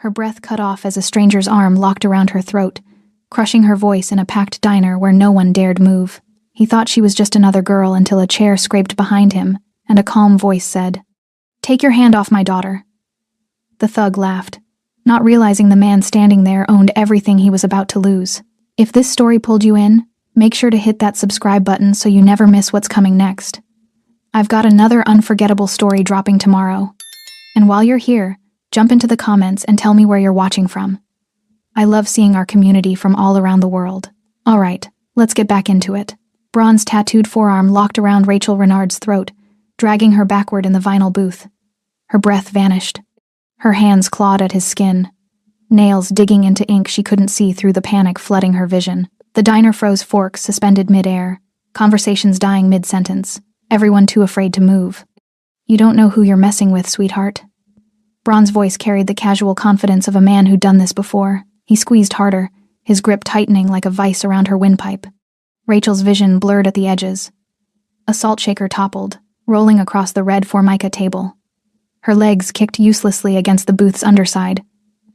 Her breath cut off as a stranger's arm locked around her throat, crushing her voice in a packed diner where no one dared move. He thought she was just another girl until a chair scraped behind him, and a calm voice said, "Take your hand off my daughter." The thug laughed, not realizing the man standing there owned everything he was about to lose. If this story pulled you in, make sure to hit that subscribe button so you never miss what's coming next. I've got another unforgettable story dropping tomorrow. And while you're here, jump into the comments and tell me where you're watching from. I love seeing our community from all around the world. Alright, let's get back into it. Braun's tattooed forearm locked around Rachel Renard's throat, dragging her backward in the vinyl booth. Her breath vanished. Her hands clawed at his skin, nails digging into ink she couldn't see through the panic flooding her vision. The diner froze, forks suspended mid-air, conversations dying mid-sentence, everyone too afraid to move. "You don't know who you're messing with, sweetheart." Braun's voice carried the casual confidence of a man who'd done this before. He squeezed harder, his grip tightening like a vice around her windpipe. Rachel's vision blurred at the edges. A salt shaker toppled, rolling across the red Formica table. Her legs kicked uselessly against the booth's underside,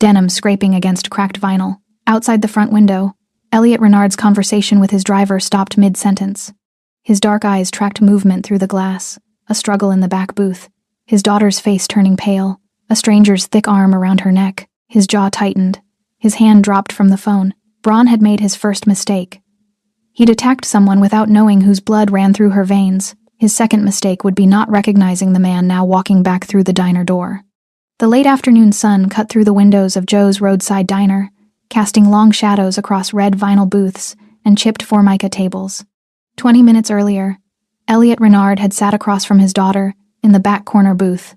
denim scraping against cracked vinyl. Outside the front window, Elliot Renard's conversation with his driver stopped mid-sentence. His dark eyes tracked movement through the glass, a struggle in the back booth, his daughter's face turning pale, a stranger's thick arm around her neck. His jaw tightened. His hand dropped from the phone. Braun had made his first mistake. He'd attacked someone without knowing whose blood ran through her veins. His second mistake would be not recognizing the man now walking back through the diner door. The late afternoon sun cut through the windows of Joe's roadside diner, casting long shadows across red vinyl booths and chipped Formica tables. 20 minutes earlier, Elliot Renard had sat across from his daughter in the back corner booth,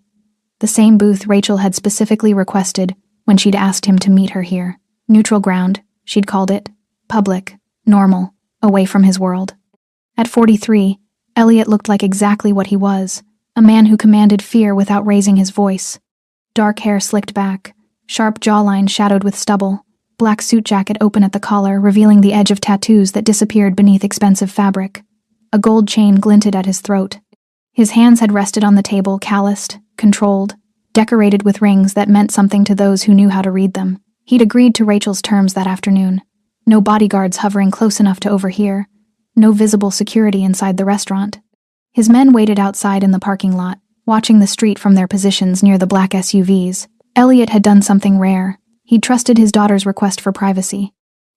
the same booth Rachel had specifically requested when she'd asked him to meet her here. Neutral ground, she'd called it, public, normal, away from his world. At 43, Elliot looked like exactly what he was, a man who commanded fear without raising his voice. Dark hair slicked back, sharp jawline shadowed with stubble, black suit jacket open at the collar, revealing the edge of tattoos that disappeared beneath expensive fabric. A gold chain glinted at his throat. His hands had rested on the table, calloused, controlled, decorated with rings that meant something to those who knew how to read them. He'd agreed to Rachel's terms that afternoon. No bodyguards hovering close enough to overhear, no visible security inside the restaurant. His men waited outside in the parking lot, watching the street from their positions near the black SUVs. Elliot had done something rare. He'd trusted his daughter's request for privacy.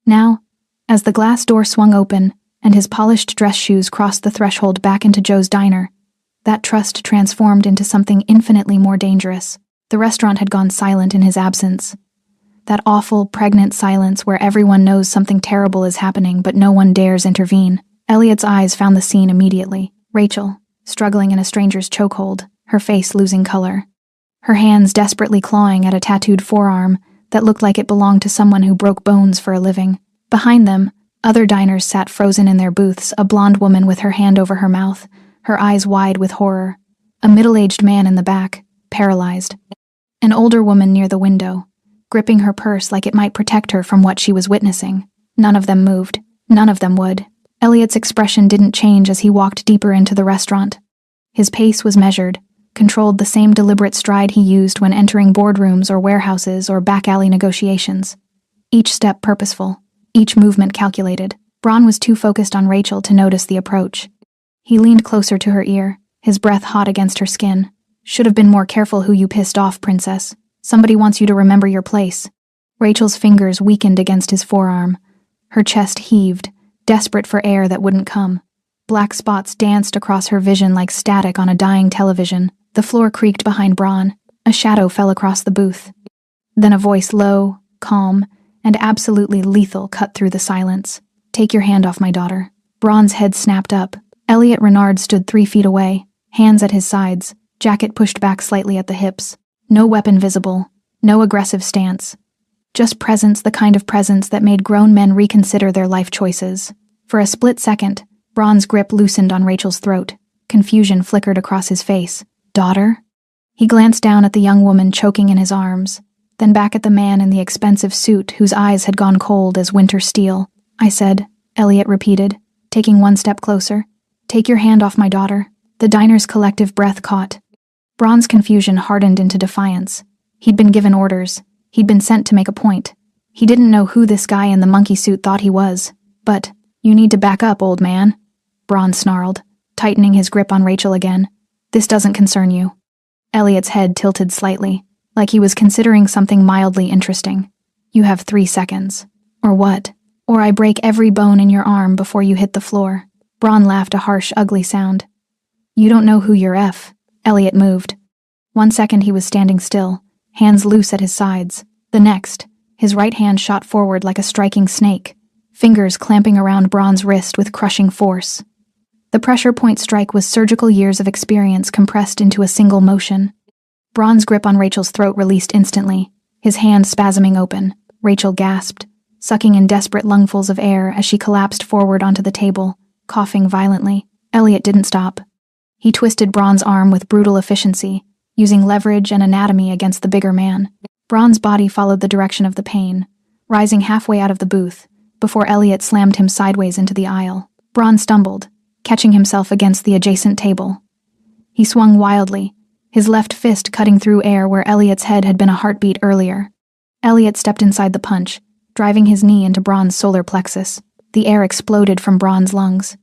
Now, as the glass door swung open and his polished dress shoes crossed the threshold back into Joe's diner, that trust transformed into something infinitely more dangerous. The restaurant had gone silent in his absence. That awful, pregnant silence where everyone knows something terrible is happening but no one dares intervene. Elliot's eyes found the scene immediately. Rachel, struggling in a stranger's chokehold, her face losing color. Her hands desperately clawing at a tattooed forearm that looked like it belonged to someone who broke bones for a living. Behind them, other diners sat frozen in their booths, a blonde woman with her hand over her mouth, her eyes wide with horror. A middle-aged man in the back, paralyzed. An older woman near the window, gripping her purse like it might protect her from what she was witnessing. None of them moved. None of them would. Elliot's expression didn't change as he walked deeper into the restaurant. His pace was measured, controlled the same deliberate stride he used when entering boardrooms or warehouses or back-alley negotiations. Each step purposeful, each movement calculated. Braun was too focused on Rachel to notice the approach. He leaned closer to her ear, his breath hot against her skin. "Should have been more careful who you pissed off, princess. Somebody wants you to remember your place." Rachel's fingers weakened against his forearm. Her chest heaved, desperate for air that wouldn't come. Black spots danced across her vision like static on a dying television. The floor creaked behind Braun. A shadow fell across the booth. Then a voice low, calm, and absolutely lethal cut through the silence. "Take your hand off my daughter." Braun's head snapped up. Elliot Renard stood 3 feet away, hands at his sides, jacket pushed back slightly at the hips. No weapon visible, no aggressive stance. Just presence, the kind of presence that made grown men reconsider their life choices. For a split second, Braun's grip loosened on Rachel's throat. Confusion flickered across his face. "Daughter?" He glanced down at the young woman choking in his arms, then back at the man in the expensive suit whose eyes had gone cold as winter steel. "I said," Elliot repeated, taking one step closer. "Take your hand off my daughter." The diner's collective breath caught. Braun's confusion hardened into defiance. He'd been given orders. He'd been sent to make a point. He didn't know who this guy in the monkey suit thought he was. But, you need to back up, old man, Braun snarled, tightening his grip on Rachel again. This doesn't concern you. Elliot's head tilted slightly, like he was considering something mildly interesting. You have 3 seconds. Or what? Or I break every bone in your arm before you hit the floor. Braun laughed a harsh, ugly sound. You don't know who you're F. Elliot moved. 1 second he was standing still, hands loose at his sides. The next, his right hand shot forward like a striking snake, fingers clamping around Braun's wrist with crushing force. The pressure point strike was surgical years of experience compressed into a single motion. Braun's grip on Rachel's throat released instantly, his hand spasming open. Rachel gasped, sucking in desperate lungfuls of air as she collapsed forward onto the table, coughing violently. Elliot didn't stop. He twisted Braun's arm with brutal efficiency, using leverage and anatomy against the bigger man. Braun's body followed the direction of the pain, rising halfway out of the booth, before Elliot slammed him sideways into the aisle. Braun stumbled, catching himself against the adjacent table. He swung wildly, his left fist cutting through air where Elliot's head had been a heartbeat earlier. Elliot stepped inside the punch, driving his knee into Braun's solar plexus. The air exploded from Braun's lungs.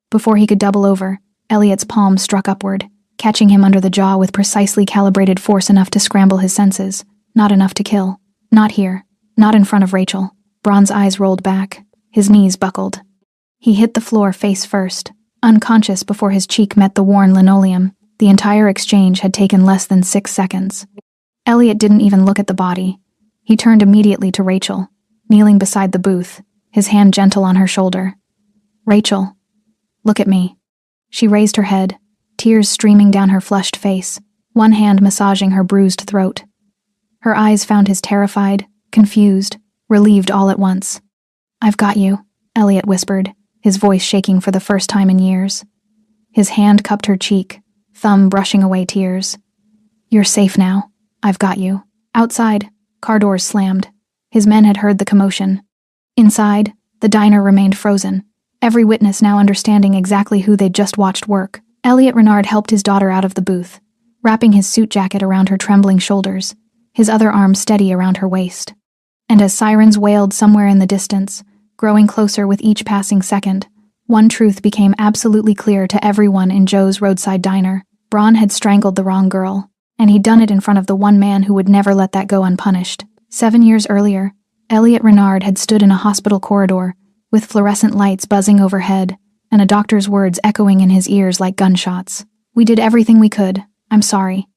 Before he could double over, Elliot's palm struck upward, catching him under the jaw with precisely calibrated force enough to scramble his senses, not enough to kill. Not here. Not in front of Rachel. Braun's eyes rolled back. His knees buckled. He hit the floor face first, unconscious before his cheek met the worn linoleum. The entire exchange had taken less than 6 seconds. Elliot didn't even look at the body. He turned immediately to Rachel, kneeling beside the booth, his hand gentle on her shoulder. Rachel, look at me. She raised her head, tears streaming down her flushed face, one hand massaging her bruised throat. Her eyes found his terrified, confused, relieved all at once. I've got you, Elliot whispered, his voice shaking for the first time in years. His hand cupped her cheek, thumb brushing away tears. You're safe now. I've got you. Outside, car doors slammed. His men had heard the commotion. Inside, the diner remained frozen, every witness now understanding exactly who they'd just watched work. Elliot Renard helped his daughter out of the booth, wrapping his suit jacket around her trembling shoulders, his other arm steady around her waist. And as sirens wailed somewhere in the distance, growing closer with each passing second, one truth became absolutely clear to everyone in Joe's roadside diner. Braun had strangled the wrong girl, and he'd done it in front of the one man who would never let that go unpunished. 7 years earlier, Elliot Renard had stood in a hospital corridor, with fluorescent lights buzzing overhead, and a doctor's words echoing in his ears like gunshots. We did everything we could. I'm sorry.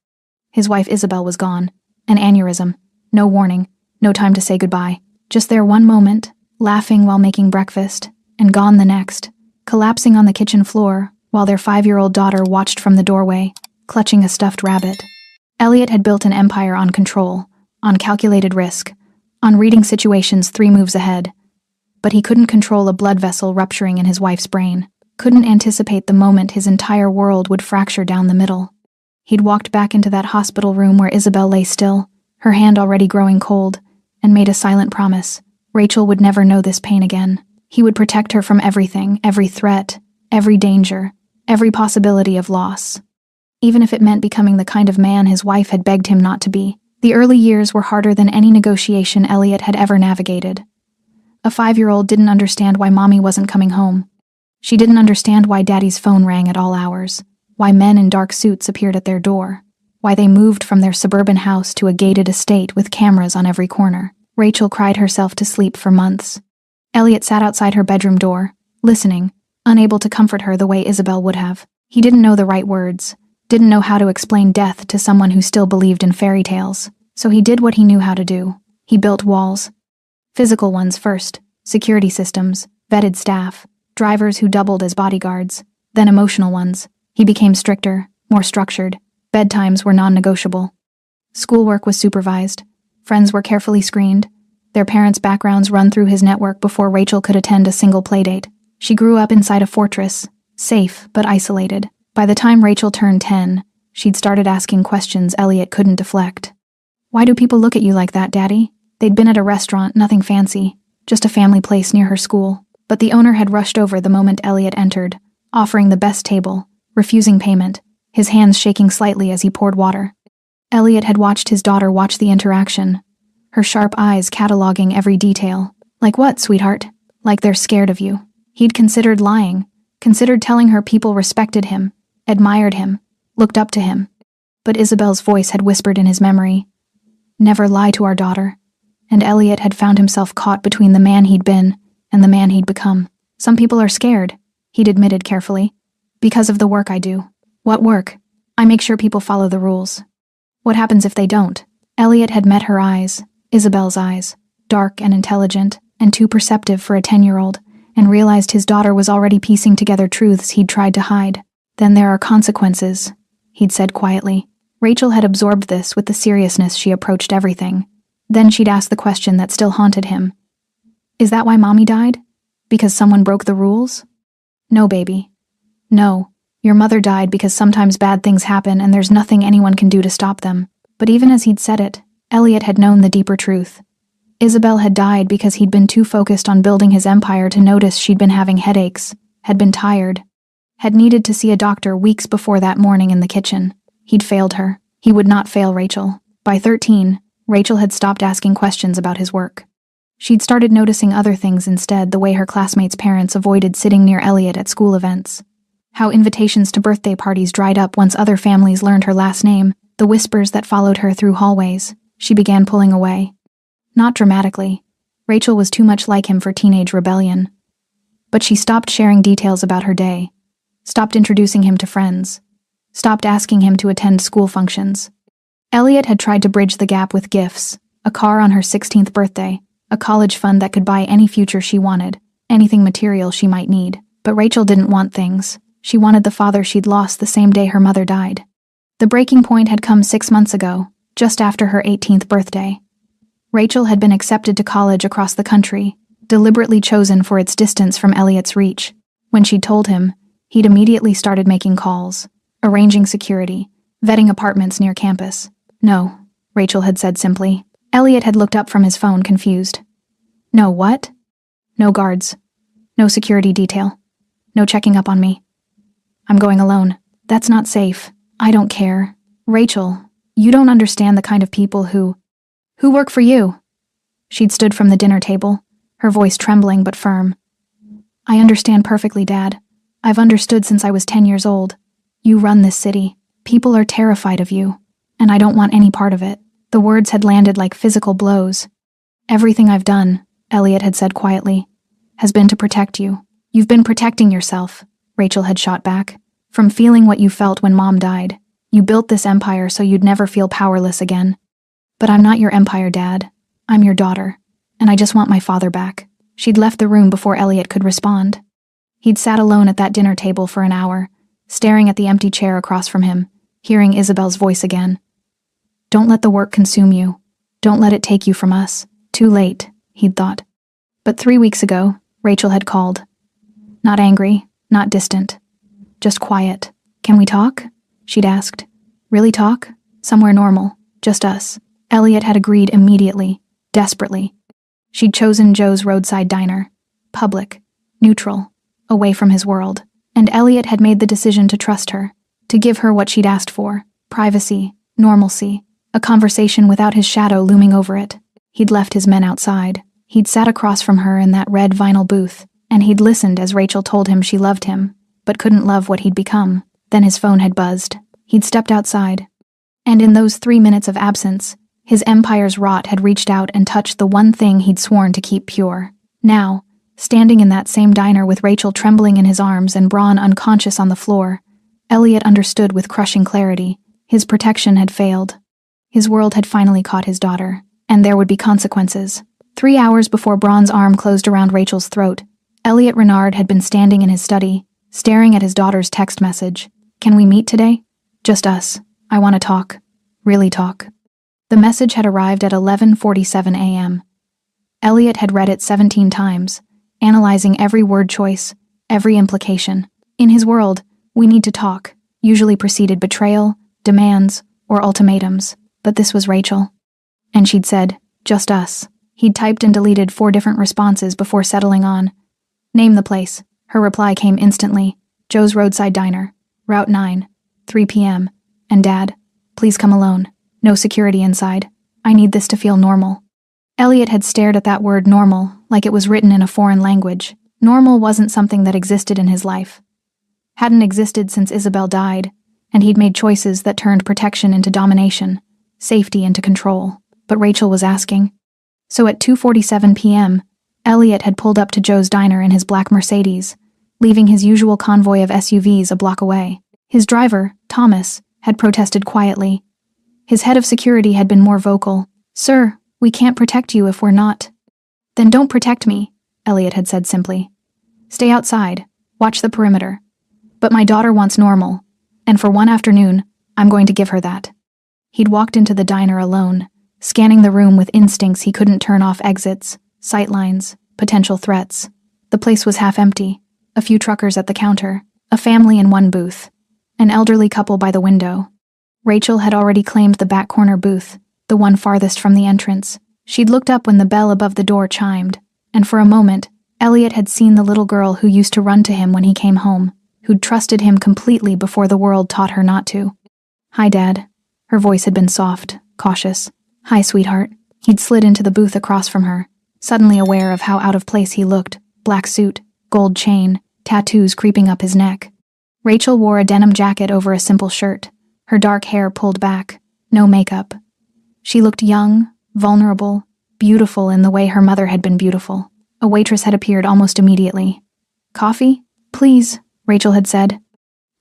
His wife Isabel was gone. An aneurysm. No warning. No time to say goodbye. Just there one moment, laughing while making breakfast, and gone the next, collapsing on the kitchen floor while their 5-year-old daughter watched from the doorway, clutching a stuffed rabbit. Elliot had built an empire on control, on calculated risk, on reading situations 3 moves ahead. But he couldn't control a blood vessel rupturing in his wife's brain, couldn't anticipate the moment his entire world would fracture down the middle. He'd walked back into that hospital room where Isabel lay still, her hand already growing cold, and made a silent promise. Rachel would never know this pain again. He would protect her from everything, every threat, every danger, every possibility of loss. Even if it meant becoming the kind of man his wife had begged him not to be. The early years were harder than any negotiation Elliot had ever navigated. A 5-year-old didn't understand why Mommy wasn't coming home. She didn't understand why Daddy's phone rang at all hours, why men in dark suits appeared at their door, why they moved from their suburban house to a gated estate with cameras on every corner. Rachel cried herself to sleep for months. Elliot sat outside her bedroom door, listening, unable to comfort her the way Isabel would have. He didn't know the right words, didn't know how to explain death to someone who still believed in fairy tales, so he did what he knew how to do. He built walls. Physical ones first, security systems, vetted staff, drivers who doubled as bodyguards, then emotional ones. He became stricter, more structured. Bedtimes were non-negotiable. Schoolwork was supervised. Friends were carefully screened, their parents' backgrounds run through his network before Rachel could attend a single playdate. She grew up inside a fortress, safe but isolated. By the time Rachel turned 10, she'd started asking questions Elliot couldn't deflect. Why do people look at you like that, Daddy? They'd been at a restaurant, nothing fancy, just a family place near her school. But the owner had rushed over the moment Elliot entered, offering the best table, refusing payment, his hands shaking slightly as he poured water. Elliot had watched his daughter watch the interaction, her sharp eyes cataloging every detail. Like what, sweetheart? Like they're scared of you. He'd considered lying, considered telling her people respected him, admired him, looked up to him. But Isabel's voice had whispered in his memory, "Never lie to our daughter." And Elliot had found himself caught between the man he'd been and the man he'd become. "Some people are scared," he'd admitted carefully, "because of the work I do." "What work?" "I make sure people follow the rules." "What happens if they don't?" Elliot had met her eyes, Isabel's eyes, dark and intelligent, and too perceptive for a 10-year-old, and realized his daughter was already piecing together truths he'd tried to hide. "Then there are consequences," he'd said quietly. Rachel had absorbed this with the seriousness she approached everything. Then she'd asked the question that still haunted him. "Is that why Mommy died? Because someone broke the rules?" "No, baby. No. Your mother died because sometimes bad things happen and there's nothing anyone can do to stop them." But even as he'd said it, Elliot had known the deeper truth. Isabel had died because he'd been too focused on building his empire to notice she'd been having headaches, had been tired, had needed to see a doctor weeks before that morning in the kitchen. He'd failed her. He would not fail Rachel. By 13, Rachel had stopped asking questions about his work. She'd started noticing other things instead, the way her classmates' parents avoided sitting near Elliot at school events, how invitations to birthday parties dried up once other families learned her last name, the whispers that followed her through hallways. She began pulling away. Not dramatically. Rachel was too much like him for teenage rebellion. But she stopped sharing details about her day, stopped introducing him to friends, stopped asking him to attend school functions. Elliot had tried to bridge the gap with gifts, a car on her 16th birthday, a college fund that could buy any future she wanted, anything material she might need. But Rachel didn't want things. She wanted the father she'd lost the same day her mother died. The breaking point had come 6 months ago, just after her 18th birthday. Rachel had been accepted to college across the country, deliberately chosen for its distance from Elliot's reach. When she'd told him, he'd immediately started making calls, arranging security, vetting apartments near campus. "No," Rachel had said simply. Elliot had looked up from his phone, confused. "No what?" "No guards. No security detail. No checking up on me. I'm going alone." "That's not safe." "I don't care. Rachel, you don't understand the kind of people who work for you." She'd stood from the dinner table, her voice trembling but firm. "I understand perfectly, Dad. I've understood since I was 10 years old. You run this city. People are terrified of you. And I don't want any part of it." The words had landed like physical blows. "Everything I've done," Elliot had said quietly, "has been to protect you." "You've been protecting yourself," Rachel had shot back, "from feeling what you felt when Mom died. You built this empire so you'd never feel powerless again." "But I'm not your empire, Dad. I'm your daughter. And I just want my father back." She'd left the room before Elliot could respond. He'd sat alone at that dinner table for an hour, staring at the empty chair across from him, hearing Isabel's voice again. "Don't let the work consume you. Don't let it take you from us." Too late, he'd thought. But 3 weeks ago, Rachel had called. Not angry, not distant. Just quiet. "Can we talk?" she'd asked. "Really talk? Somewhere normal. Just us." Elliot had agreed immediately, desperately. She'd chosen Joe's roadside diner. Public, neutral, away from his world. And Elliot had made the decision to trust her, to give her what she'd asked for: privacy, normalcy, a conversation without his shadow looming over it. He'd left his men outside. He'd sat across from her in that red vinyl booth, and he'd listened as Rachel told him she loved him, but couldn't love what he'd become. Then his phone had buzzed. He'd stepped outside. And in those 3 minutes of absence, his empire's rot had reached out and touched the one thing he'd sworn to keep pure. Now, standing in that same diner with Rachel trembling in his arms and Braun unconscious on the floor, Elliot understood with crushing clarity. His protection had failed. His world had finally caught his daughter, and there would be consequences. 3 hours before Braun's arm closed around Rachel's throat, Elliot Renard had been standing in his study, staring at his daughter's text message. "Can we meet today? Just us. I want to talk. Really talk." The message had arrived at 11:47 a.m. Elliot had read it 17 times, analyzing every word choice, every implication. In his world, "we need to talk" usually preceded betrayal, demands, or ultimatums. But this was Rachel. And she'd said, "Just us." He'd typed and deleted 4 different responses before settling on, "Name the place." Her reply came instantly: "Joe's Roadside Diner, Route 9, 3 p.m. And Dad, please come alone. No security inside. I need this to feel normal." Elliot had stared at that word normal, like it was written in a foreign language. Normal wasn't something that existed in his life. Hadn't existed since Isabel died, and he'd made choices that turned protection into domination, safety into control. But Rachel was asking. So at 2:47 p.m., Elliot had pulled up to Joe's diner in his black Mercedes, leaving his usual convoy of SUVs a block away. His driver, Thomas, had protested quietly. His head of security had been more vocal. "Sir, we can't protect you if we're not." "Then don't protect me," Elliot had said simply. "Stay outside. Watch the perimeter. But my daughter wants normal, and for one afternoon, I'm going to give her that." He'd walked into the diner alone, scanning the room with instincts he couldn't turn off: exits, sightlines, potential threats. The place was half empty. A few truckers at the counter, a family in one booth, an elderly couple by the window. Rachel had already claimed the back corner booth, the one farthest from the entrance. She'd looked up when the bell above the door chimed, and for a moment, Elliot had seen the little girl who used to run to him when he came home, who'd trusted him completely before the world taught her not to. "Hi, Dad." Her voice had been soft, cautious. "Hi, sweetheart." He'd slid into the booth across from her, suddenly aware of how out of place he looked. Black suit, gold chain, tattoos creeping up his neck. Rachel wore a denim jacket over a simple shirt, her dark hair pulled back, no makeup. She looked young, vulnerable, beautiful in the way her mother had been beautiful. A waitress had appeared almost immediately. "Coffee? Please," Rachel had said.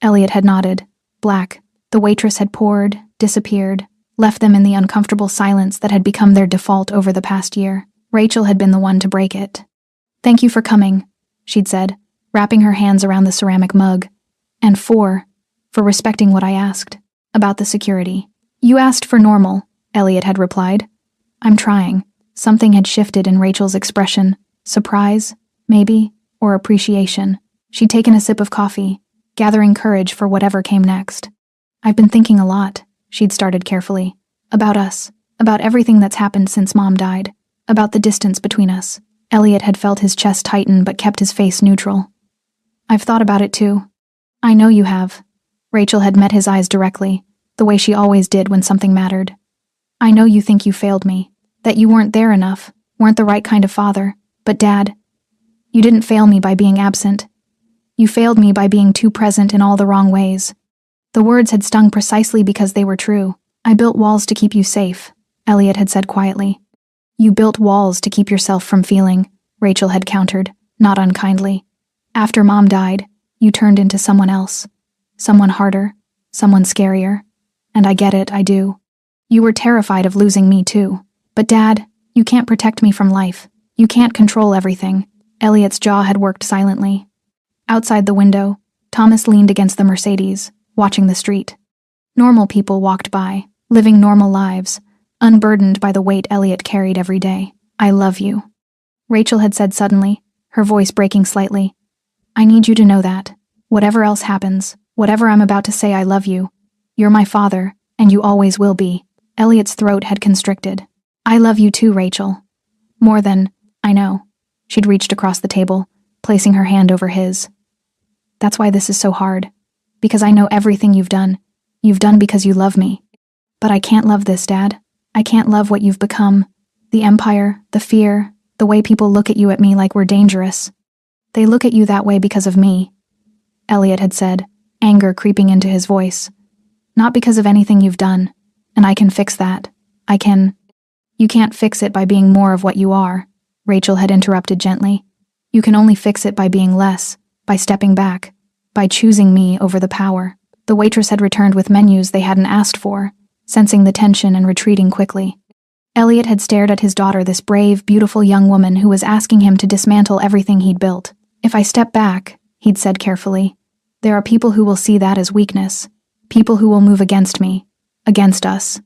Elliot had nodded. Black. The waitress had poured, disappeared, left them in the uncomfortable silence that had become their default over the past year. Rachel had been the one to break it. "Thank you for coming," she'd said, wrapping her hands around the ceramic mug. "And for respecting what I asked. About the security." "You asked for normal," Elliot had replied. "I'm trying." Something had shifted in Rachel's expression. Surprise, maybe, or appreciation. She'd taken a sip of coffee, gathering courage for whatever came next. "I've been thinking a lot," she'd started carefully. "About us. About everything that's happened since Mom died. About the distance between us." Elliot had felt his chest tighten but kept his face neutral. "I've thought about it too." "I know you have." Rachel had met his eyes directly, the way she always did when something mattered. "I know you think you failed me, that you weren't there enough, weren't the right kind of father. But Dad, you didn't fail me by being absent. You failed me by being too present in all the wrong ways." The words had stung precisely because they were true. "I built walls to keep you safe," Elliot had said quietly. "You built walls to keep yourself from feeling," Rachel had countered, not unkindly. "After Mom died, you turned into someone else. Someone harder, someone scarier. And I get it, I do. You were terrified of losing me too. But Dad, you can't protect me from life. You can't control everything." Elliot's jaw had worked silently. Outside the window, Thomas leaned against the Mercedes, watching the street. Normal people walked by, living normal lives, unburdened by the weight Elliot carried every day. "I love you," Rachel had said suddenly, her voice breaking slightly. "I need you to know that. Whatever else happens, whatever I'm about to say, I love you. You're my father, and you always will be." Elliot's throat had constricted. "I love you too, Rachel. More than, I know." She'd reached across the table, placing her hand over his. "That's why this is so hard. Because I know everything you've done. You've done because you love me. But I can't love this, Dad. I can't love what you've become. The empire, the fear, the way people look at you at me like we're dangerous. They look at you that way because of me," Elliot had said, anger creeping into his voice. "Not because of anything you've done. And I can fix that. I can—" "You can't fix it by being more of what you are," Rachel had interrupted gently. "You can only fix it by being less, by stepping back, by choosing me over the power." The waitress had returned with menus they hadn't asked for, sensing the tension and retreating quickly. Elliot had stared at his daughter, this brave, beautiful young woman who was asking him to dismantle everything he'd built. "If I step back," he'd said carefully, "there are people who will see that as weakness, people who will move against me, against us.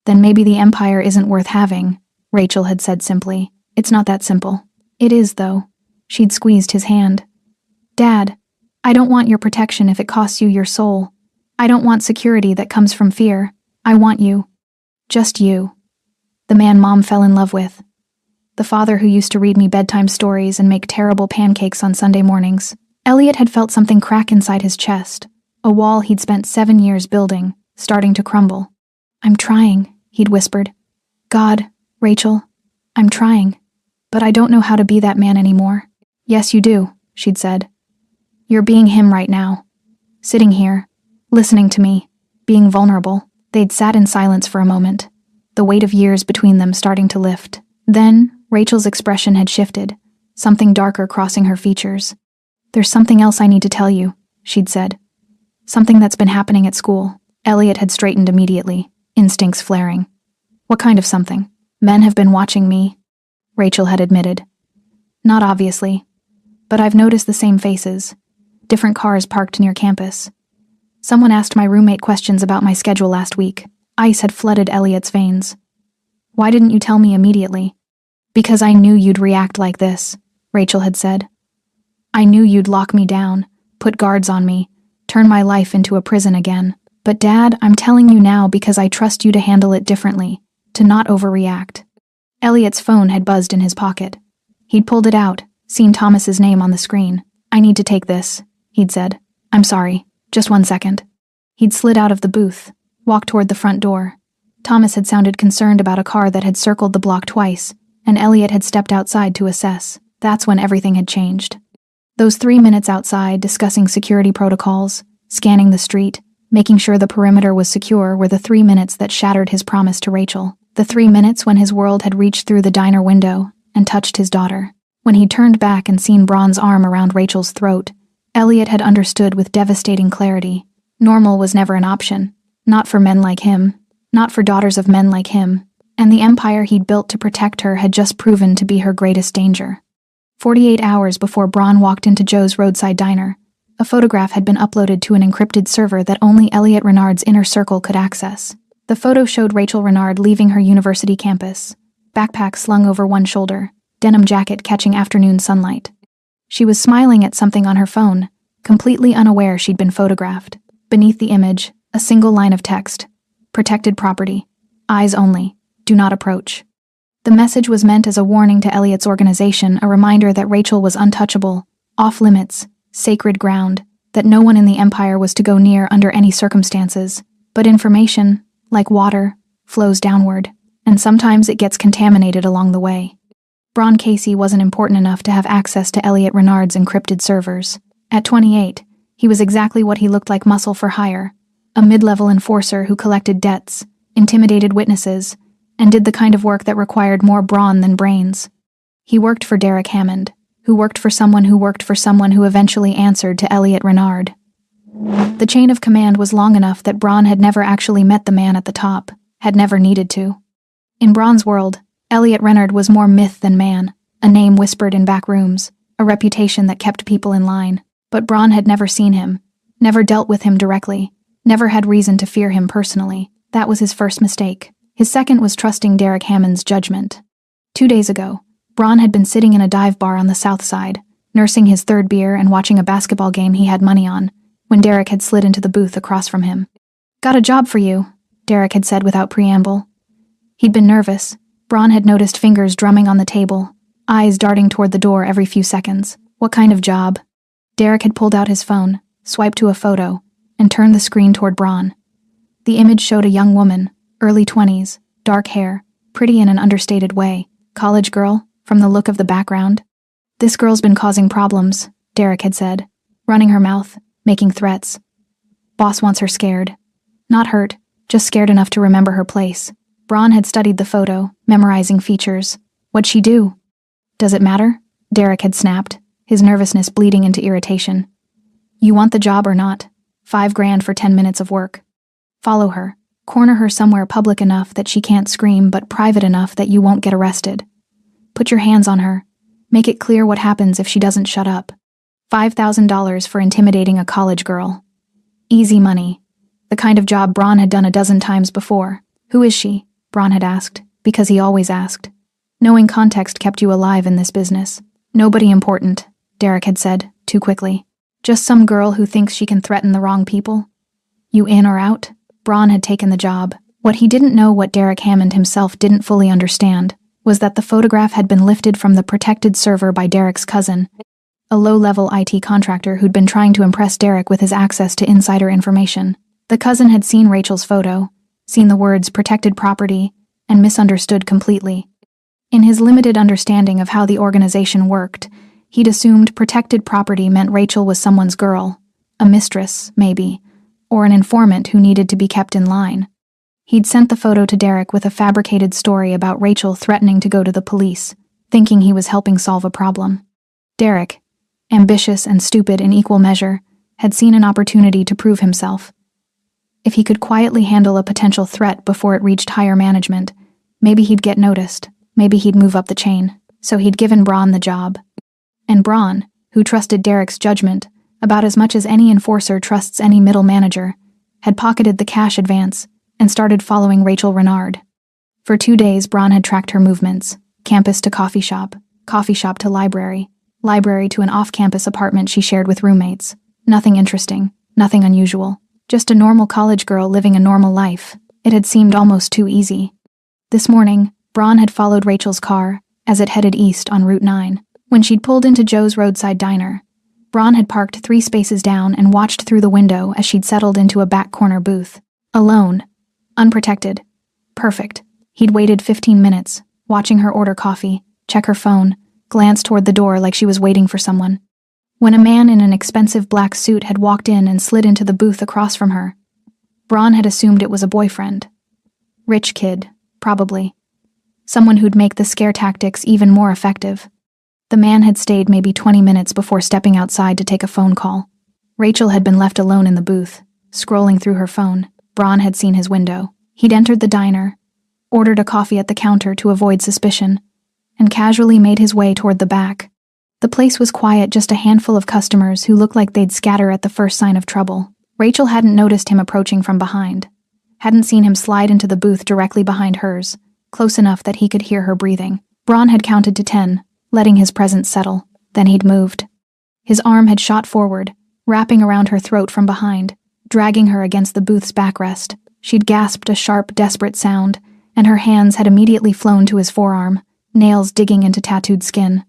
Then maybe the empire isn't worth having," Rachel had said simply. "It's not that simple." "It is, though." She'd squeezed his hand. "Dad, I don't want your protection if it costs you your soul. I don't want security that comes from fear. I want you. Just you. The man Mom fell in love with. The father who used to read me bedtime stories and make terrible pancakes on Sunday mornings." Elliot had felt something crack inside his chest, a wall he'd spent 7 years building, starting to crumble. "I'm trying," he'd whispered. "God, Rachel, I'm trying, but I don't know how to be that man anymore. Yes, you do, she'd said. You're being him right now. Sitting here, listening to me, being vulnerable. They'd sat in silence for a moment, the weight of years between them starting to lift. Then, Rachel's expression had shifted, something darker crossing her features. There's something else I need to tell you, she'd said. Something that's been happening at school. Elliot had straightened immediately, instincts flaring. What kind of something? Men have been watching me, Rachel had admitted. Not obviously, but I've noticed the same faces. Different cars parked near campus. Someone asked my roommate questions about my schedule last week. Ice had flooded Elliot's veins. Why didn't you tell me immediately? Because I knew you'd react like this, Rachel had said. I knew you'd lock me down, put guards on me, turn my life into a prison again. But Dad, I'm telling you now because I trust you to handle it differently, to not overreact. Elliot's phone had buzzed in his pocket. He'd pulled it out, seen Thomas's name on the screen. I need to take this, he'd said. I'm sorry, just 1 second. He'd slid out of the booth, walked toward the front door. Thomas had sounded concerned about a car that had circled the block twice, and Elliot had stepped outside to assess. That's when everything had changed. Those 3 minutes outside discussing security protocols, scanning the street, making sure the perimeter was secure were the 3 minutes that shattered his promise to Rachel. The 3 minutes when his world had reached through the diner window and touched his daughter. When he turned back and seen Braun's arm around Rachel's throat, Elliot had understood with devastating clarity. Normal was never an option. Not for men like him. Not for daughters of men like him. And the empire he'd built to protect her had just proven to be her greatest danger. 48 hours before Braun walked into Joe's roadside diner, a photograph had been uploaded to an encrypted server that only Elliot Renard's inner circle could access. The photo showed Rachel Renard leaving her university campus, backpack slung over one shoulder, denim jacket catching afternoon sunlight. She was smiling at something on her phone, completely unaware she'd been photographed. Beneath the image, a single line of text. Protected property. Eyes only. Do not approach. The message was meant as a warning to Elliot's organization, a reminder that Rachel was untouchable, off-limits, sacred ground, that no one in the Empire was to go near under any circumstances. But information, like water, flows downward, and sometimes it gets contaminated along the way. Braun Casey wasn't important enough to have access to Elliot Renard's encrypted servers. At 28, he was exactly what he looked like, muscle for hire, a mid-level enforcer who collected debts, intimidated witnesses, and did the kind of work that required more brawn than brains. He worked for Derek Hammond, who worked for someone who eventually answered to Elliot Renard. The chain of command was long enough that Braun had never actually met the man at the top, had never needed to. In Braun's world, Elliot Renard was more myth than man, a name whispered in back rooms, a reputation that kept people in line. But Braun had never seen him, never dealt with him directly, never had reason to fear him personally. That was his first mistake. His second was trusting Derek Hammond's judgment. 2 days ago, Braun had been sitting in a dive bar on the south side, nursing his third beer and watching a basketball game he had money on, when Derek had slid into the booth across from him. Got a job for you, Derek had said without preamble. He'd been nervous. Braun had noticed fingers drumming on the table, eyes darting toward the door every few seconds. What kind of job? Derek had pulled out his phone, swiped to a photo, and turned the screen toward Braun. The image showed a young woman, early 20s, dark hair, pretty in an understated way. College girl, from the look of the background. This girl's been causing problems, Derek had said, running her mouth, making threats. Boss wants her scared. Not hurt, just scared enough to remember her place. Braun had studied the photo, memorizing features. What'd she do? Does it matter? Derek had snapped, his nervousness bleeding into irritation. You want the job or not? $5,000 for 10 minutes of work. Follow her. Corner her somewhere public enough that she can't scream, but private enough that you won't get arrested. Put your hands on her. Make it clear what happens if she doesn't shut up. $5,000 for intimidating a college girl. Easy money. The kind of job Braun had done a dozen times before. Who is she? Braun had asked, because he always asked. Knowing context kept you alive in this business. Nobody important, Derek had said, too quickly. Just some girl who thinks she can threaten the wrong people. You in or out? Braun had taken the job. What he didn't know, what Derek Hammond himself didn't fully understand, was that the photograph had been lifted from the protected server by Derek's cousin, a low-level IT contractor who'd been trying to impress Derek with his access to insider information. The cousin had seen Rachel's photo, seen the words protected property, and misunderstood completely. In his limited understanding of how the organization worked, he'd assumed protected property meant Rachel was someone's girl, a mistress, maybe, or an informant who needed to be kept in line. He'd sent the photo to Derek with a fabricated story about Rachel threatening to go to the police, thinking he was helping solve a problem. Derek, ambitious and stupid in equal measure, had seen an opportunity to prove himself. If he could quietly handle a potential threat before it reached higher management, maybe he'd get noticed, maybe he'd move up the chain. So he'd given Braun the job. And Braun, who trusted Derek's judgment about as much as any enforcer trusts any middle manager, had pocketed the cash advance and started following Rachel Renard. For 2 days, Braun had tracked her movements, campus to coffee shop to library to an off-campus apartment she shared with roommates. Nothing interesting, nothing unusual, just a normal college girl living a normal life. It had seemed almost too easy. This morning, Braun had followed Rachel's car as it headed east on Route 9. When she'd pulled into Joe's roadside diner, Braun had parked 3 spaces down and watched through the window as she'd settled into a back corner booth. Alone. Unprotected. Perfect. He'd waited 15 minutes, watching her order coffee, check her phone, glance toward the door like she was waiting for someone. When a man in an expensive black suit had walked in and slid into the booth across from her, Braun had assumed it was a boyfriend. Rich kid, probably. Someone who'd make the scare tactics even more effective. The man had stayed maybe 20 minutes before stepping outside to take a phone call. Rachel had been left alone in the booth, scrolling through her phone. Braun had seen his window. He'd entered the diner, ordered a coffee at the counter to avoid suspicion, and casually made his way toward the back. The place was quiet, just a handful of customers who looked like they'd scatter at the first sign of trouble. Rachel hadn't noticed him approaching from behind, hadn't seen him slide into the booth directly behind hers, close enough that he could hear her breathing. Braun had counted to 10, letting his presence settle. Then he'd moved. His arm had shot forward, wrapping around her throat from behind, dragging her against the booth's backrest. She'd gasped a sharp, desperate sound, and her hands had immediately flown to his forearm, nails digging into tattooed skin.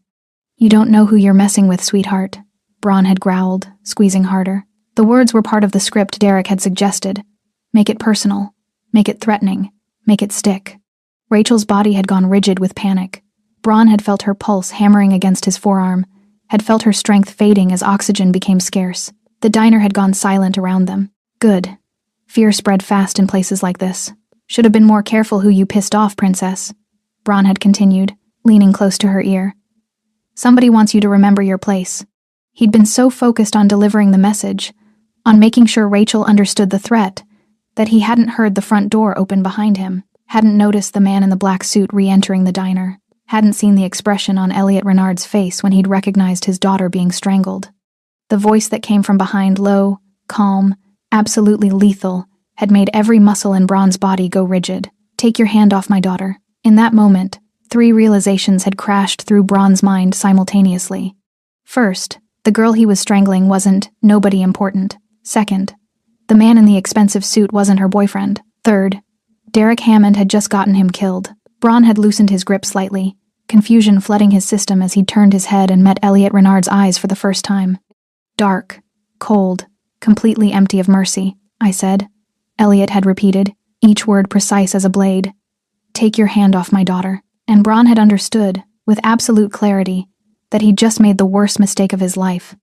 "You don't know who you're messing with, sweetheart," Braun had growled, squeezing harder. The words were part of the script Derek had suggested. Make it personal, make it threatening, make it stick. Rachel's body had gone rigid with panic. Braun had felt her pulse hammering against his forearm, had felt her strength fading as oxygen became scarce. The diner had gone silent around them. Good. Fear spread fast in places like this. "Should have been more careful who you pissed off, princess," Braun had continued, leaning close to her ear. "Somebody wants you to remember your place." He'd been so focused on delivering the message, on making sure Rachel understood the threat, that he hadn't heard the front door open behind him, hadn't noticed the man in the black suit re-entering the diner, hadn't seen the expression on Elliot Renard's face when he'd recognized his daughter being strangled. The voice that came from behind, low, calm, absolutely lethal, had made every muscle in Braun's body go rigid. "Take your hand off my daughter." In that moment, 3 realizations had crashed through Braun's mind simultaneously. First, the girl he was strangling wasn't nobody important. Second, the man in the expensive suit wasn't her boyfriend. Third, Derek Hammond had just gotten him killed. Braun had loosened his grip slightly, confusion flooding his system as he turned his head and met Elliot Renard's eyes for the first time. "Dark, cold, completely empty of mercy," I said. Elliot had repeated, each word precise as a blade. "Take your hand off my daughter." And Braun had understood, with absolute clarity, that he'd just made the worst mistake of his life.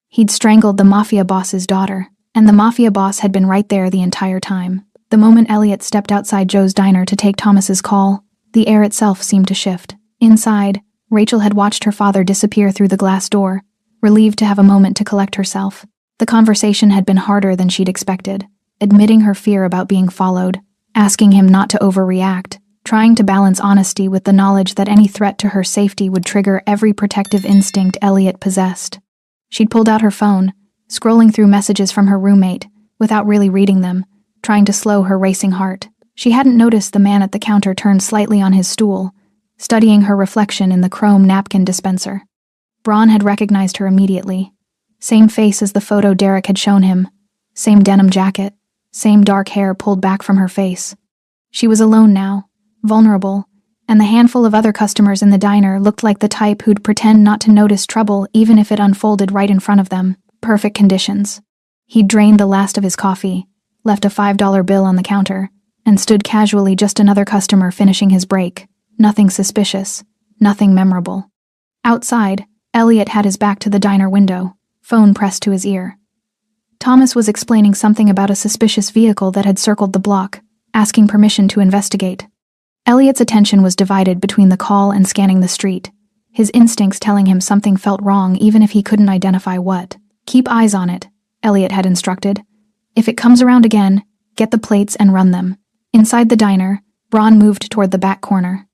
He'd strangled the mafia boss's daughter, and the mafia boss had been right there the entire time. The moment Elliot stepped outside Joe's diner to take Thomas's call, the air itself seemed to shift. Inside, Rachel had watched her father disappear through the glass door, relieved to have a moment to collect herself. The conversation had been harder than she'd expected, admitting her fear about being followed, asking him not to overreact, trying to balance honesty with the knowledge that any threat to her safety would trigger every protective instinct Elliot possessed. She'd pulled out her phone, scrolling through messages from her roommate, without really reading them, trying to slow her racing heart. She hadn't noticed the man at the counter turn slightly on his stool, studying her reflection in the chrome napkin dispenser. Braun had recognized her immediately. Same face as the photo Derek had shown him, same denim jacket, same dark hair pulled back from her face. She was alone now, vulnerable, and the handful of other customers in the diner looked like the type who'd pretend not to notice trouble even if it unfolded right in front of them. Perfect conditions. He'd drained the last of his coffee, left a $5 bill on the counter, and stood casually just another customer finishing his break. Nothing suspicious, nothing memorable. Outside, Elliot had his back to the diner window, phone pressed to his ear. Thomas was explaining something about a suspicious vehicle that had circled the block, asking permission to investigate. Elliot's attention was divided between the call and scanning the street, his instincts telling him something felt wrong even if he couldn't identify what. "Keep eyes on it," Elliot had instructed. "If it comes around again, get the plates and run them." Inside the diner, Braun moved toward the back corner.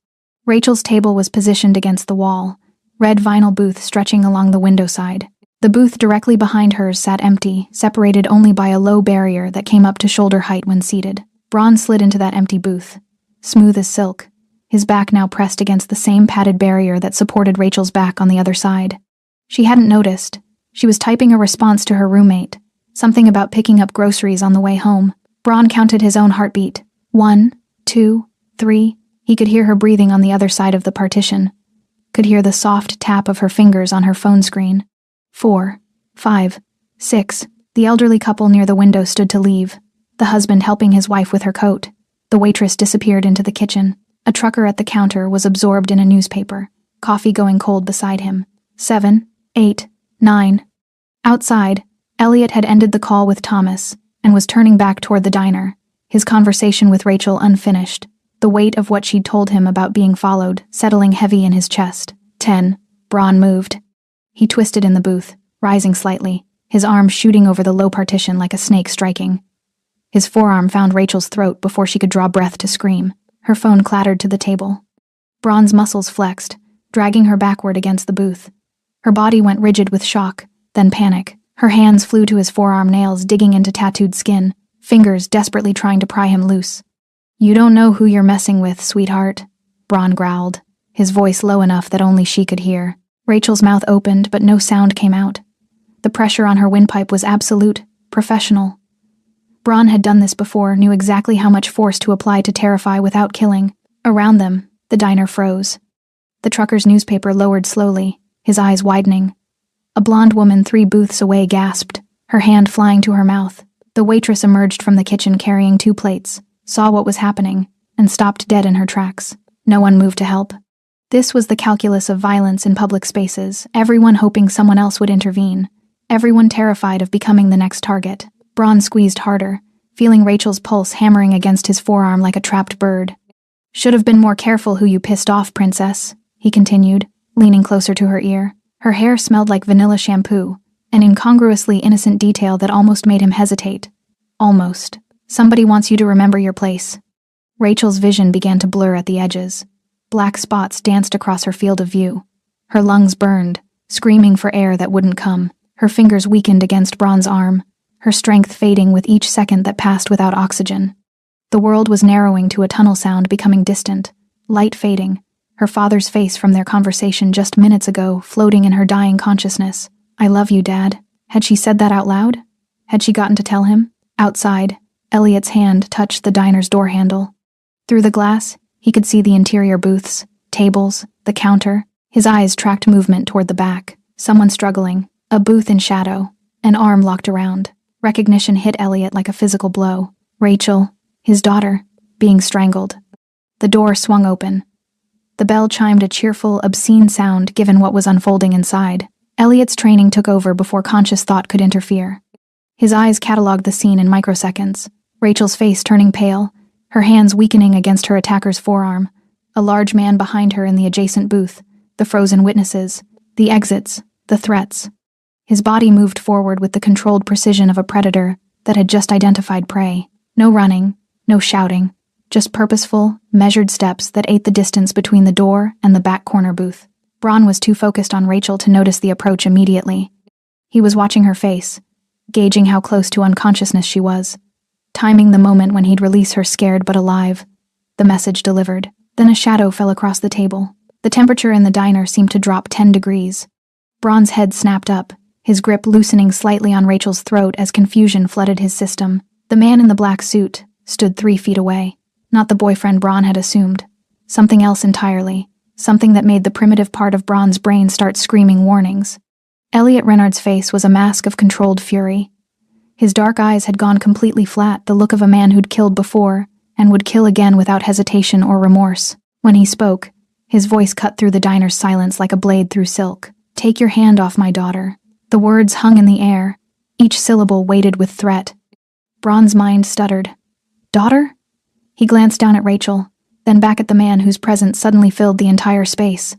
Rachel's table was positioned against the wall, red vinyl booth stretching along the window side. The booth directly behind hers sat empty, separated only by a low barrier that came up to shoulder height when seated. Braun slid into that empty booth, smooth as silk, his back now pressed against the same padded barrier that supported Rachel's back on the other side. She hadn't noticed. She was typing a response to her roommate, something about picking up groceries on the way home. Braun counted his own heartbeat. 1, 2, 3. He could hear her breathing on the other side of the partition. Could hear the soft tap of her fingers on her phone screen. 4, 5, 6. The elderly couple near the window stood to leave, the husband helping his wife with her coat. The waitress disappeared into the kitchen. A trucker at the counter was absorbed in a newspaper, coffee going cold beside him. 7, 8, 9. Outside, Elliot had ended the call with Thomas and was turning back toward the diner, his conversation with Rachel unfinished, the weight of what she'd told him about being followed settling heavy in his chest. 10. Braun moved. He twisted in the booth, rising slightly, his arm shooting over the low partition like a snake striking. His forearm found Rachel's throat before she could draw breath to scream. Her phone clattered to the table. Braun's muscles flexed, dragging her backward against the booth. Her body went rigid with shock, then panic. Her hands flew to his forearm nails, digging into tattooed skin, fingers desperately trying to pry him loose. "You don't know who you're messing with, sweetheart," Braun growled, his voice low enough that only she could hear. Rachel's mouth opened, but no sound came out. The pressure on her windpipe was absolute, professional. Braun had done this before, knew exactly how much force to apply to terrify without killing. Around them, the diner froze. The trucker's newspaper lowered slowly, his eyes widening. A blonde woman 3 booths away gasped, her hand flying to her mouth. The waitress emerged from the kitchen carrying 2 plates, saw what was happening, and stopped dead in her tracks. No one moved to help. This was the calculus of violence in public spaces, everyone hoping someone else would intervene, everyone terrified of becoming the next target. Braun squeezed harder, feeling Rachel's pulse hammering against his forearm like a trapped bird. "Should have been more careful who you pissed off, princess," he continued, leaning closer to her ear. Her hair smelled like vanilla shampoo, an incongruously innocent detail that almost made him hesitate. Almost. "Somebody wants you to remember your place." Rachel's vision began to blur at the edges. Black spots danced across her field of view. Her lungs burned, screaming for air that wouldn't come. Her fingers weakened against Braun's arm, her strength fading with each second that passed without oxygen. The world was narrowing to a tunnel sound becoming distant, light fading, her father's face from their conversation just minutes ago floating in her dying consciousness. "I love you, Dad." Had she said that out loud? Had she gotten to tell him? Outside, Elliot's hand touched the diner's door handle. Through the glass, he could see the interior booths, tables, the counter. His eyes tracked movement toward the back, someone struggling, a booth in shadow, an arm locked around. Recognition hit Elliot like a physical blow. Rachel, his daughter, being strangled. The door swung open. The bell chimed a cheerful, obscene sound given what was unfolding inside. Elliot's training took over before conscious thought could interfere. His eyes cataloged the scene in microseconds, Rachel's face turning pale, her hands weakening against her attacker's forearm, a large man behind her in the adjacent booth, the frozen witnesses, the exits, the threats. His body moved forward with the controlled precision of a predator that had just identified prey. No running, no shouting, just purposeful, measured steps that ate the distance between the door and the back corner booth. Braun was too focused on Rachel to notice the approach immediately. He was watching her face, gauging how close to unconsciousness she was, timing the moment when he'd release her scared but alive. The message delivered. Then a shadow fell across the table. The temperature in the diner seemed to drop 10 degrees. Braun's head snapped up, his grip loosening slightly on Rachel's throat as confusion flooded his system. The man in the black suit stood 3 feet away. Not the boyfriend Braun had assumed. Something else entirely. Something that made the primitive part of Braun's brain start screaming warnings. Elliot Renard's face was a mask of controlled fury. His dark eyes had gone completely flat, the look of a man who'd killed before, and would kill again without hesitation or remorse. When he spoke, His voice cut through the diner's silence like a blade through silk. "Take your hand off my daughter." The words hung in the air, each syllable weighted with threat. Braun's mind stuttered. "Daughter?" He glanced down at Rachel, then back at the man whose presence suddenly filled the entire space.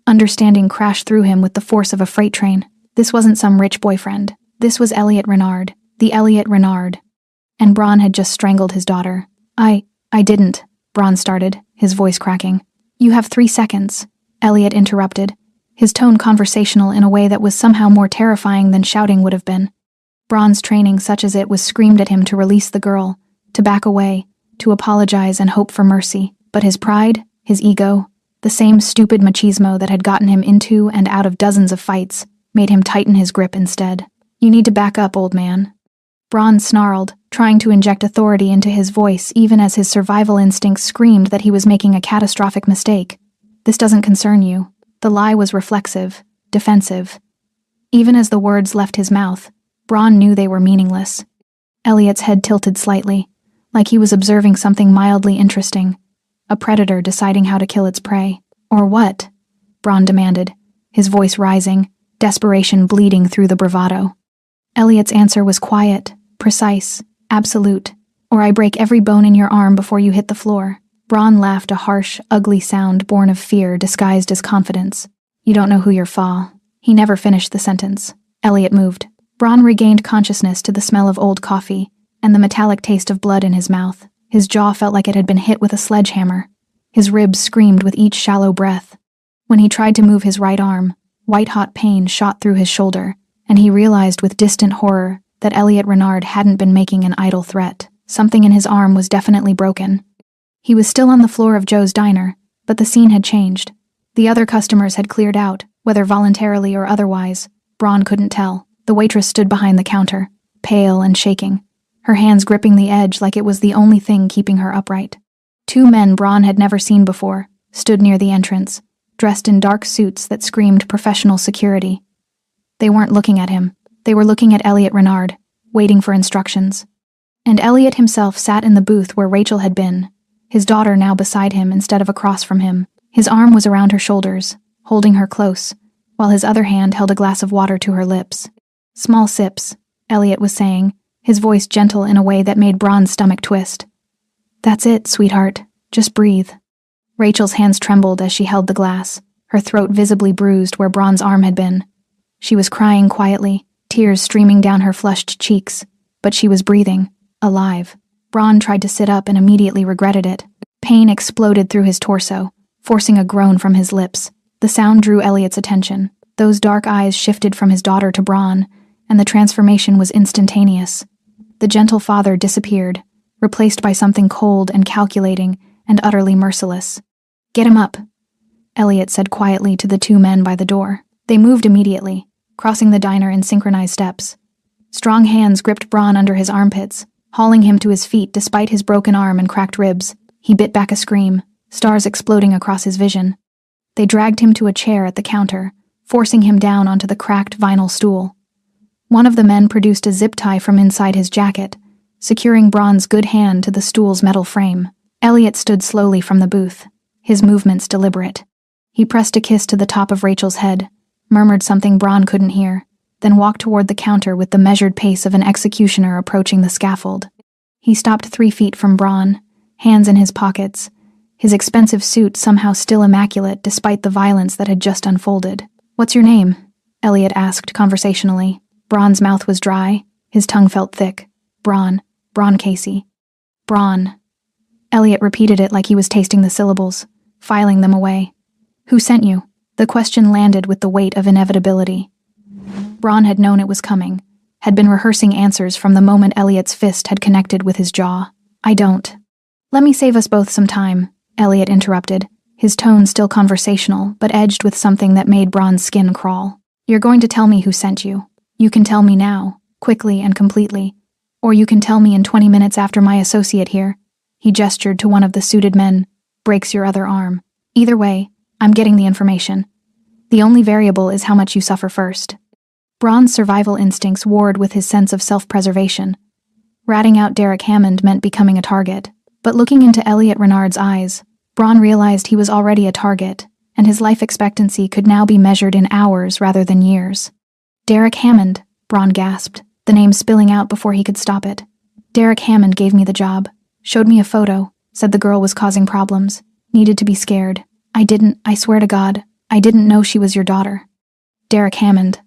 Understanding crashed through him with the force of a freight train. This wasn't some rich boyfriend. This was Elliot Renard, the Elliot Renard. And Braun had just strangled his daughter. I didn't," Braun started, his voice cracking. "You have 3 seconds," Elliot interrupted, his tone conversational in a way that was somehow more terrifying than shouting would have been. Braun's training, such as it was, screamed at him to release the girl, to back away, to apologize and hope for mercy. But his pride, his ego, the same stupid machismo that had gotten him into and out of dozens of fights, made him tighten his grip instead. "You need to back up, old man." Braun snarled, trying to inject authority into his voice even as his survival instincts screamed that he was making a catastrophic mistake. "This doesn't concern you." The lie was reflexive, defensive. Even as the words left his mouth, Braun knew they were meaningless. Elliot's head tilted slightly, like he was observing something mildly interesting. A predator deciding how to kill its prey. "Or what?" Braun demanded, his voice rising, desperation bleeding through the bravado. Elliot's answer was quiet, precise, absolute. "Or I break every bone in your arm before you hit the floor." Braun laughed, a harsh, ugly sound born of fear disguised as confidence. "You don't know who you're fa." He never finished the sentence. Elliot moved. Braun regained consciousness to the smell of old coffee and the metallic taste of blood in his mouth. His jaw felt like it had been hit with a sledgehammer. His ribs screamed with each shallow breath. When he tried to move his right arm, white-hot pain shot through his shoulder, and he realized with distant horror that Elliot Renard hadn't been making an idle threat. Something in his arm was definitely broken. He was still on the floor of Joe's diner, but the scene had changed. The other customers had cleared out, whether voluntarily or otherwise. Braun couldn't tell. The waitress stood behind the counter, pale and shaking, her hands gripping the edge like it was the only thing keeping her upright. 2 men Braun had never seen before stood near the entrance, dressed in dark suits that screamed professional security. They weren't looking at him. They were looking at Elliot Renard, waiting for instructions. And Elliot himself sat in the booth where Rachel had been, his daughter now beside him instead of across from him. His arm was around her shoulders, holding her close, while his other hand held a glass of water to her lips. "Small sips," Elliot was saying, his voice gentle in a way that made Braun's stomach twist. "That's it, sweetheart. Just breathe." Rachel's hands trembled as she held the glass, her throat visibly bruised where Braun's arm had been. She was crying quietly, tears streaming down her flushed cheeks, but she was breathing, alive. Braun tried to sit up and immediately regretted it. Pain exploded through his torso, forcing a groan from his lips. The sound drew Elliot's attention. Those dark eyes shifted from his daughter to Braun, and the transformation was instantaneous. The gentle father disappeared, replaced by something cold and calculating and utterly merciless. "Get him up," Elliot said quietly to the 2 men by the door. They moved immediately, crossing the diner in synchronized steps. Strong hands gripped Braun under his armpits, hauling him to his feet despite his broken arm and cracked ribs. He bit back a scream, stars exploding across his vision. They dragged him to a chair at the counter, forcing him down onto the cracked vinyl stool. One of the men produced a zip tie from inside his jacket, securing Braun's good hand to the stool's metal frame. Elliot stood slowly from the booth, his movements deliberate. He pressed a kiss to the top of Rachel's head, murmured something Braun couldn't hear, then walked toward the counter with the measured pace of an executioner approaching the scaffold. He stopped 3 feet from Braun, hands in his pockets, his expensive suit somehow still immaculate despite the violence that had just unfolded. "What's your name?" Elliot asked conversationally. Braun's mouth was dry, his tongue felt thick. Braun Casey. Braun. Elliot repeated it like he was tasting the syllables, filing them away. "Who sent you?" The question landed with the weight of inevitability. Braun had known it was coming, had been rehearsing answers from the moment Elliot's fist had connected with his jaw. "I don't." "Let me save us both some time," Elliot interrupted, his tone still conversational, but edged with something that made Braun's skin crawl. "You're going to tell me who sent you. You can tell me now, quickly and completely. Or you can tell me in 20 minutes after my associate here," he gestured to one of the suited men, "breaks your other arm. Either way, I'm getting the information. The only variable is how much you suffer first." Braun's survival instincts warred with his sense of self-preservation. Ratting out Derek Hammond meant becoming a target, but looking into Elliot Renard's eyes, Braun realized he was already a target, and his life expectancy could now be measured in hours rather than years. "Derek Hammond," Braun gasped, the name spilling out before he could stop it. "Derek Hammond gave me the job. Showed me a photo, said the girl was causing problems. Needed to be scared. I swear to God, I didn't know she was your daughter." Derek Hammond.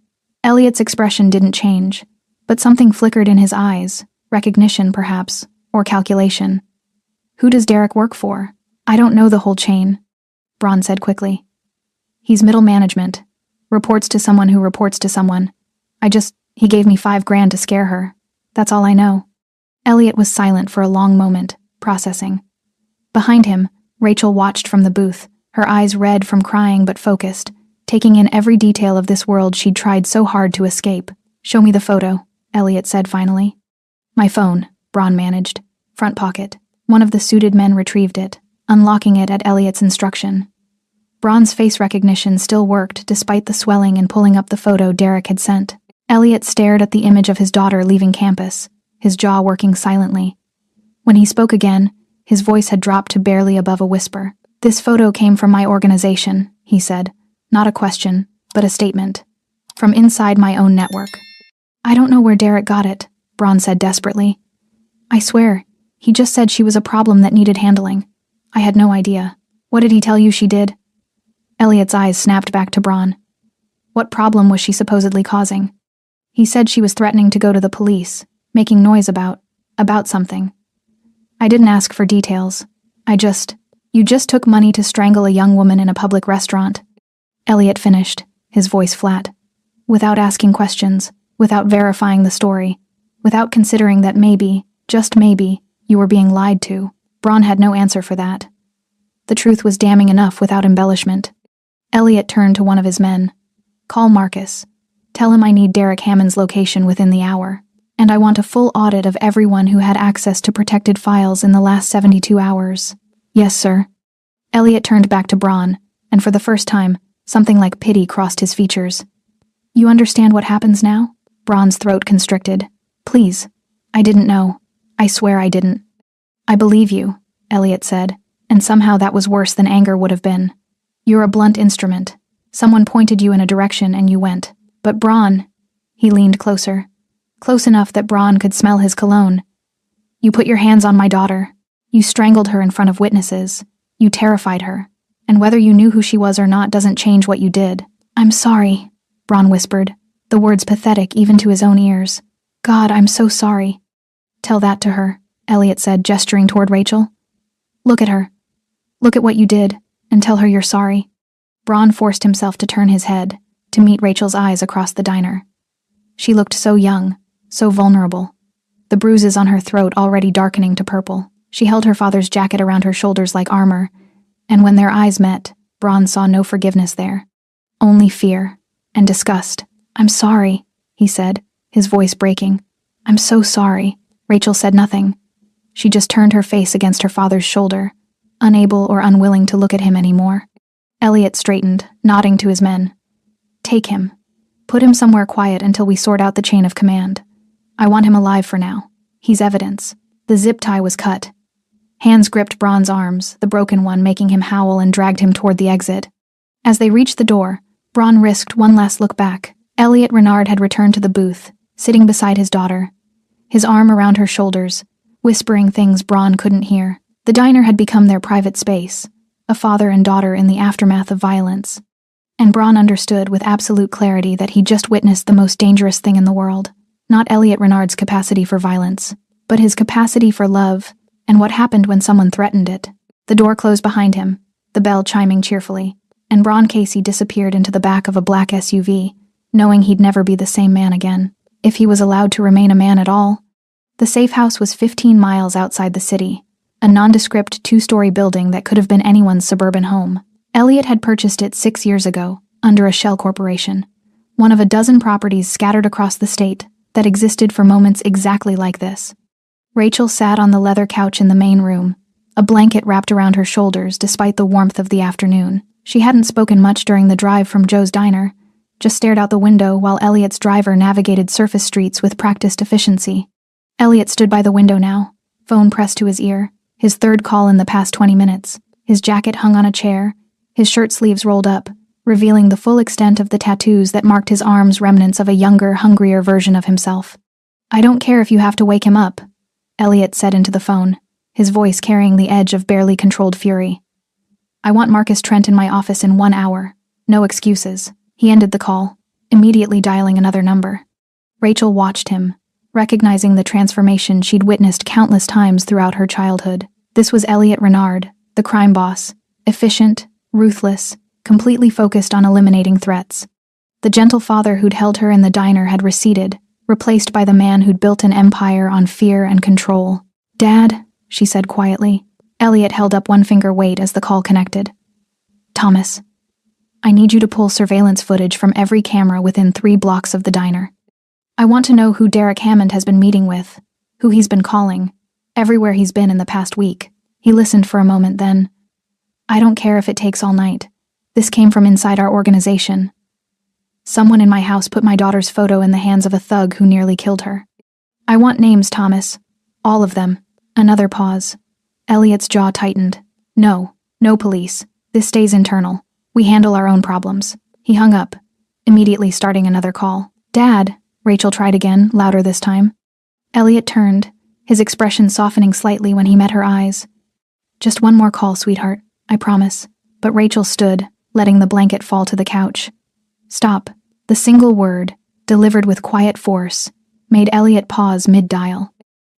Elliot's expression didn't change, but something flickered in his eyes, recognition perhaps, or calculation. "Who does Derek work for?" "I don't know the whole chain," Braun said quickly. "He's middle management. Reports to someone who reports to someone. He gave me $5,000 to scare her. That's all I know." Elliot was silent for a long moment, processing. Behind him, Rachel watched from the booth, her eyes red from crying but focused, taking in every detail of this world she'd tried so hard to escape. "Show me the photo," Elliot said finally. "My phone," Braun managed. "Front pocket." One of the suited men retrieved it, unlocking it at Elliot's instruction. Braun's face recognition still worked despite the swelling in pulling up the photo Derek had sent. Elliot stared at the image of his daughter leaving campus, his jaw working silently. When he spoke again, his voice had dropped to barely above a whisper. "This photo came from my organization," he said. Not a question, but a statement. "From inside my own network." "I don't know where Derek got it," Braun said desperately. "I swear, he just said she was a problem that needed handling. I had no idea. What did he tell you she did?" Elliot's eyes snapped back to Braun. "What problem was she supposedly causing?" "He said she was threatening to go to the police, making noise about something. I didn't ask for details. You just took money to strangle a young woman in a public restaurant." Elliot finished, his voice flat. Without asking questions, without verifying the story, without considering that maybe, just maybe, you were being lied to, Braun had no answer for that. The truth was damning enough without embellishment. Elliot turned to one of his men. "Call Marcus. Tell him I need Derek Hammond's location within the hour, and I want a full audit of everyone who had access to protected files in the last 72 hours. "Yes, sir." Elliot turned back to Braun, and for the first time, something like pity crossed his features. "You understand what happens now?" Braun's throat constricted. "Please. I didn't know. I swear I didn't." "I believe you," Elliot said, and somehow that was worse than anger would have been. "You're a blunt instrument. Someone pointed you in a direction and you went. But Braun..." He leaned closer. Close enough that Braun could smell his cologne. "You put your hands on my daughter. You strangled her in front of witnesses. You terrified her. And whether you knew who she was or not doesn't change what you did." "I'm sorry," Braun whispered, the words pathetic even to his own ears. "God, I'm so sorry." "Tell that to her," Elliot said, gesturing toward Rachel. "Look at her. Look at what you did, and tell her you're sorry." Braun forced himself to turn his head, to meet Rachel's eyes across the diner. She looked so young, so vulnerable, the bruises on her throat already darkening to purple. She held her father's jacket around her shoulders like armor, and when their eyes met, Braun saw no forgiveness there. Only fear and disgust. "I'm sorry," he said, his voice breaking. "I'm so sorry." Rachel said nothing. She just turned her face against her father's shoulder, unable or unwilling to look at him anymore. Elliot straightened, nodding to his men. "Take him. Put him somewhere quiet until we sort out the chain of command. I want him alive for now. He's evidence." The zip tie was cut. Hands gripped Braun's arms, the broken one making him howl, and dragged him toward the exit. As they reached the door, Braun risked one last look back. Elliot Renard had returned to the booth, sitting beside his daughter, his arm around her shoulders, whispering things Braun couldn't hear. The diner had become their private space, a father and daughter in the aftermath of violence. And Braun understood with absolute clarity that he just witnessed the most dangerous thing in the world. Not Elliot Renard's capacity for violence, but his capacity for love, and what happened when someone threatened it. The door closed behind him, the bell chiming cheerfully, and Braun Casey disappeared into the back of a black SUV, knowing he'd never be the same man again, if he was allowed to remain a man at all. The safe house was 15 miles outside the city, a nondescript 2-story building that could have been anyone's suburban home. Elliot had purchased it 6 years ago, under a shell corporation, one of a dozen properties scattered across the state that existed for moments exactly like this. Rachel sat on the leather couch in the main room, a blanket wrapped around her shoulders despite the warmth of the afternoon. She hadn't spoken much during the drive from Joe's diner, just stared out the window while Elliot's driver navigated surface streets with practiced efficiency. Elliot stood by the window now, phone pressed to his ear, his third call in the past 20 minutes. His jacket hung on a chair, his shirt sleeves rolled up, revealing the full extent of the tattoos that marked his arms, remnants of a younger, hungrier version of himself. "I don't care if you have to wake him up," Elliot said into the phone, his voice carrying the edge of barely controlled fury. "I want Marcus Trent in my office in 1 hour. No excuses." He ended the call, immediately dialing another number. Rachel watched him, recognizing the transformation she'd witnessed countless times throughout her childhood. This was Elliot Renard, the crime boss, efficient, ruthless, completely focused on eliminating threats. The gentle father who'd held her in the diner had receded, replaced by the man who'd built an empire on fear and control. "Dad," she said quietly. Elliot held up one finger weight as the call connected. "Thomas, I need you to pull surveillance footage from every camera within 3 blocks of the diner. I want to know who Derek Hammond has been meeting with, who he's been calling, everywhere he's been in the past week." He listened for a moment, then, "I don't care if it takes all night. This came from inside our organization. Someone in my house put my daughter's photo in the hands of a thug who nearly killed her. I want names, Thomas. All of them." Another pause. Elliot's jaw tightened. No police. This stays internal. We handle our own problems." He hung up, immediately starting another call. "Dad," Rachel tried again, louder this time. Elliot turned, his expression softening slightly when he met her eyes. "Just one more call, sweetheart, I promise." But Rachel stood, letting the blanket fall to the couch. "Stop." The single word, delivered with quiet force, made Elliot pause mid-dial.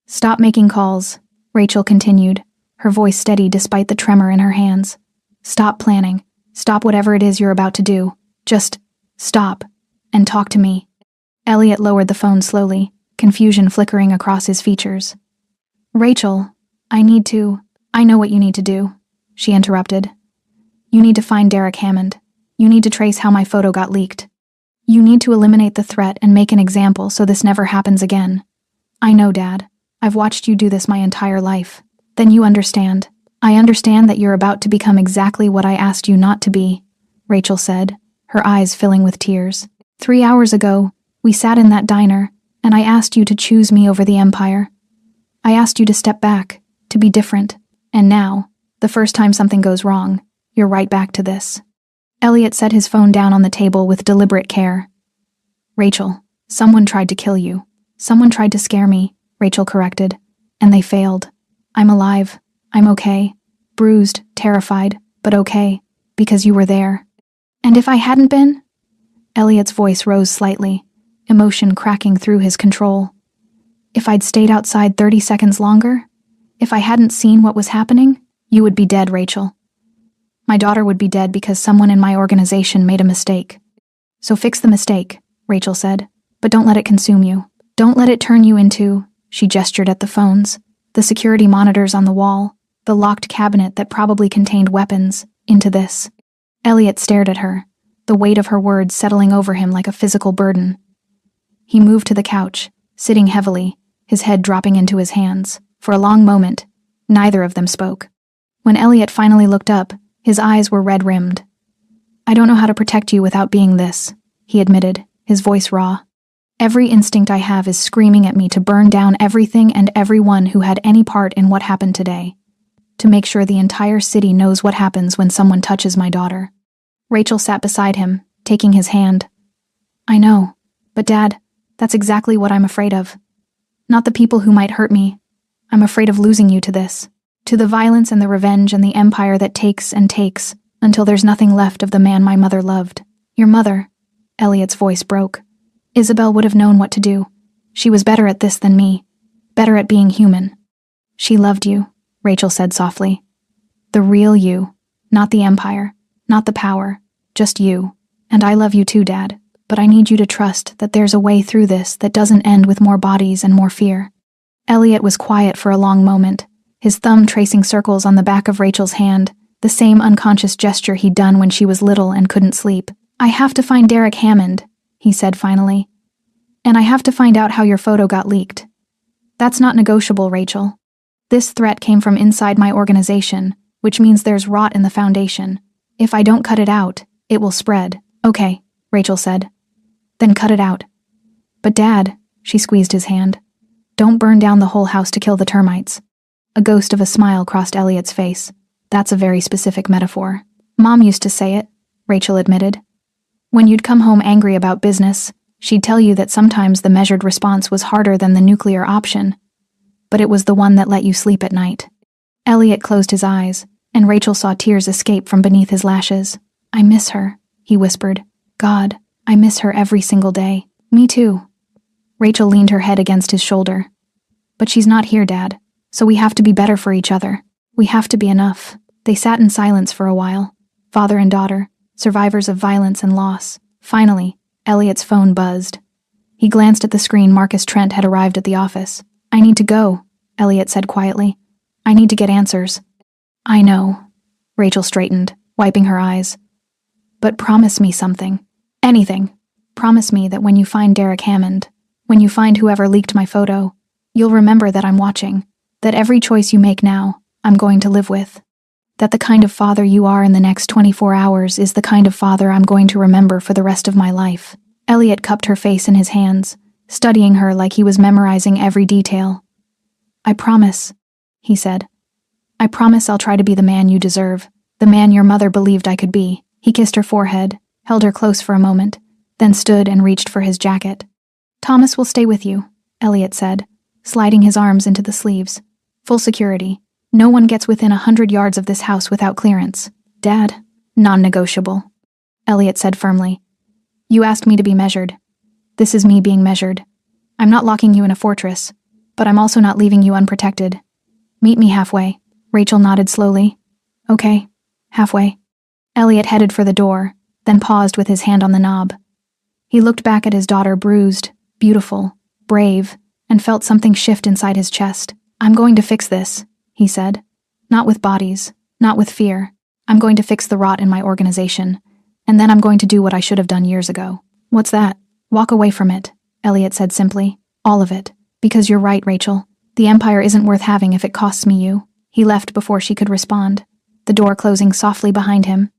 "Stop making calls," Rachel continued, her voice steady despite the tremor in her hands. "Stop planning. Stop whatever it is you're about to do. Just stop and talk to me." Elliot lowered the phone slowly, confusion flickering across his features. "Rachel, I know what you need to do," she interrupted. "You need to find Derek Hammond. You need to trace how my photo got leaked. You need to eliminate the threat and make an example so this never happens again. I know, Dad. I've watched you do this my entire life. Then you understand. I understand that you're about to become exactly what I asked you not to be," Rachel said, her eyes filling with tears. 3 hours ago, we sat in that diner, and I asked you to choose me over the Empire. I asked you to step back, to be different, and now, the first time something goes wrong, you're right back to this. Elliot set his phone down on the table with deliberate care. "Rachel, someone tried to kill you. Someone tried to scare me," Rachel corrected, "and they failed. I'm alive. I'm okay. Bruised, terrified, but okay, because you were there. And if I hadn't been?" Elliot's voice rose slightly, emotion cracking through his control. "If I'd stayed outside 30 seconds longer? If I hadn't seen what was happening? You would be dead, Rachel. My daughter would be dead because someone in my organization made a mistake. So fix the mistake," Rachel said, "but don't let it consume you. Don't let it turn you into," she gestured at the phones, the security monitors on the wall, the locked cabinet that probably contained weapons, into this. Elliot stared at her, the weight of her words settling over him like a physical burden. He moved to the couch, sitting heavily, his head dropping into his hands. For a long moment, neither of them spoke. When Elliot finally looked up, his eyes were red-rimmed. "I don't know how to protect you without being this," he admitted, his voice raw. "Every instinct I have is screaming at me to burn down everything and everyone who had any part in what happened today. To make sure the entire city knows what happens when someone touches my daughter." Rachel sat beside him, taking his hand. "I know, but Dad, that's exactly what I'm afraid of. Not the people who might hurt me. I'm afraid of losing you to this. To the violence and the revenge and the empire that takes and takes until there's nothing left of the man my mother loved. Your mother," Elliot's voice broke. "Isabel would have known what to do. She was better at this than me. Better at being human." "She loved you," Rachel said softly. "The real you. Not the empire. Not the power. Just you. And I love you too, Dad. But I need you to trust that there's a way through this that doesn't end with more bodies and more fear." Elliot was quiet for a long moment, his thumb tracing circles on the back of Rachel's hand, the same unconscious gesture he'd done when she was little and couldn't sleep. "I have to find Derek Hammond," he said finally. "And I have to find out how your photo got leaked. That's not negotiable, Rachel. This threat came from inside my organization, which means there's rot in the foundation. If I don't cut it out, it will spread." "Okay," Rachel said. "Then cut it out." "But Dad," she squeezed his hand, "don't burn down the whole house to kill the termites." A ghost of a smile crossed Elliot's face. That's a very specific metaphor. Mom used to say it, Rachel admitted. When you'd come home angry about business, she'd tell you that sometimes the measured response was harder than the nuclear option, but it was the one that let you sleep at night. Elliot closed his eyes, and Rachel saw tears escape from beneath his lashes. I miss her, he whispered. God, I miss her every single day. Me too. Rachel leaned her head against his shoulder. But she's not here, Dad, so we have to be better for each other. We have to be enough. They sat in silence for a while, father and daughter, survivors of violence and loss. Finally, Elliot's phone buzzed. He glanced at the screen. Marcus Trent had arrived at the office. I need to go, Elliot said quietly. I need to get answers. I know. Rachel straightened, wiping her eyes. But promise me something. Anything. Promise me that when you find Derek Hammond, when you find whoever leaked my photo, you'll remember that I'm watching, that every choice you make now, I'm going to live with. That the kind of father you are in the next 24 hours is the kind of father I'm going to remember for the rest of my life. Elliot cupped her face in his hands, studying her like he was memorizing every detail. I promise, he said. I promise I'll try to be the man you deserve, the man your mother believed I could be. He kissed her forehead, held her close for a moment, then stood and reached for his jacket. Thomas will stay with you, Elliot said, sliding his arms into the sleeves. Full security. No one gets within 100 yards of this house without clearance. Dad, non-negotiable. Elliot said firmly. You asked me to be measured. This is me being measured. I'm not locking you in a fortress, but I'm also not leaving you unprotected. Meet me halfway. Rachel nodded slowly. Okay, halfway. Elliot headed for the door, then paused with his hand on the knob. He looked back at his daughter, bruised, beautiful, brave, and felt something shift inside his chest. I'm going to fix this, he said. Not with bodies, not with fear. I'm going to fix the rot in my organization, and then I'm going to do what I should have done years ago. What's that? Walk away from it, Elliot said simply. All of it. Because you're right, Rachel. The Empire isn't worth having if it costs me you. He left before she could respond, the door closing softly behind him.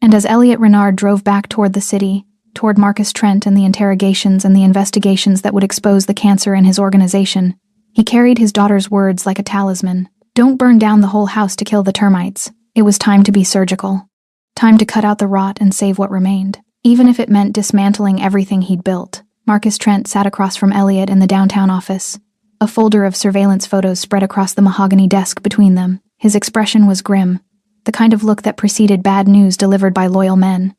And as Elliot Renard drove back toward the city, toward Marcus Trent and the interrogations and the investigations that would expose the cancer in his organization, he carried his daughter's words like a talisman. Don't burn down the whole house to kill the termites. It was time to be surgical. Time to cut out the rot and save what remained. Even if it meant dismantling everything he'd built. Marcus Trent sat across from Elliot in the downtown office. A folder of surveillance photos spread across the mahogany desk between them. His expression was grim, the kind of look that preceded bad news delivered by loyal men.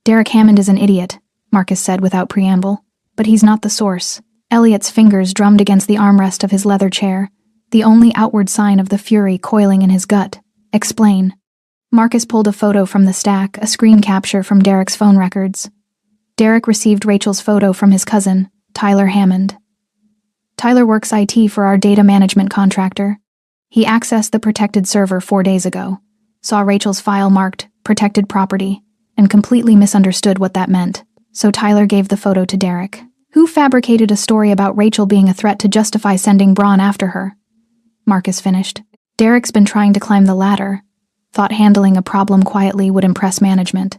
Derek Hammond is an idiot, Marcus said without preamble, but he's not the source. Elliot's fingers drummed against the armrest of his leather chair, the only outward sign of the fury coiling in his gut. Explain. Marcus pulled a photo from the stack, a screen capture from Derek's phone records. Derek received Rachel's photo from his cousin, Tyler Hammond. Tyler works IT for our data management contractor. He accessed the protected server 4 days ago, saw Rachel's file marked protected property, and completely misunderstood what that meant. So Tyler gave the photo to Derek, who fabricated a story about Rachel being a threat to justify sending Braun after her. Marcus finished. Derek's been trying to climb the ladder. Thought handling a problem quietly would impress management.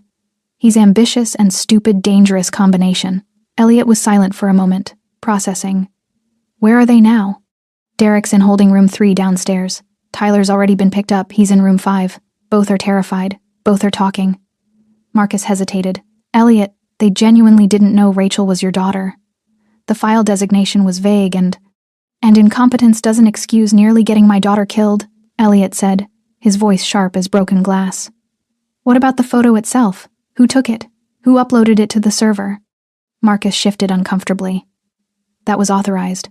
He's ambitious and stupid, dangerous combination. Elliot was silent for a moment, processing. Where are they now? Derek's in holding room 3 downstairs. Tyler's already been picked up. He's in room 5. Both are terrified. Both are talking. Marcus hesitated. Elliot, they genuinely didn't know Rachel was your daughter. The file designation was vague and incompetence doesn't excuse nearly getting my daughter killed, Elliot said, his voice sharp as broken glass. What about the photo itself? Who took it? Who uploaded it to the server? Marcus shifted uncomfortably. That was authorized.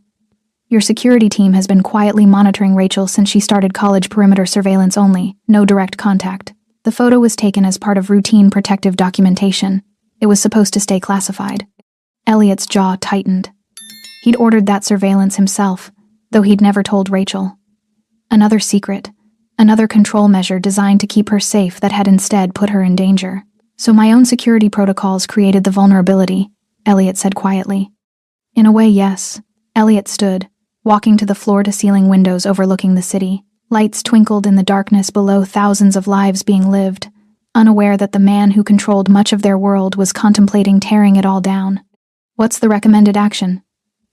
Your security team has been quietly monitoring Rachel since she started college perimeter surveillance only, no direct contact. The photo was taken as part of routine protective documentation. It was supposed to stay classified. Elliot's jaw tightened. He'd ordered that surveillance himself, though he'd never told Rachel. Another secret, another control measure designed to keep her safe that had instead put her in danger. So my own security protocols created the vulnerability, Elliot said quietly. In a way, yes. Elliot stood, walking to the floor-to-ceiling windows overlooking the city. Lights twinkled in the darkness below, thousands of lives being lived, unaware that the man who controlled much of their world was contemplating tearing it all down. What's the recommended action?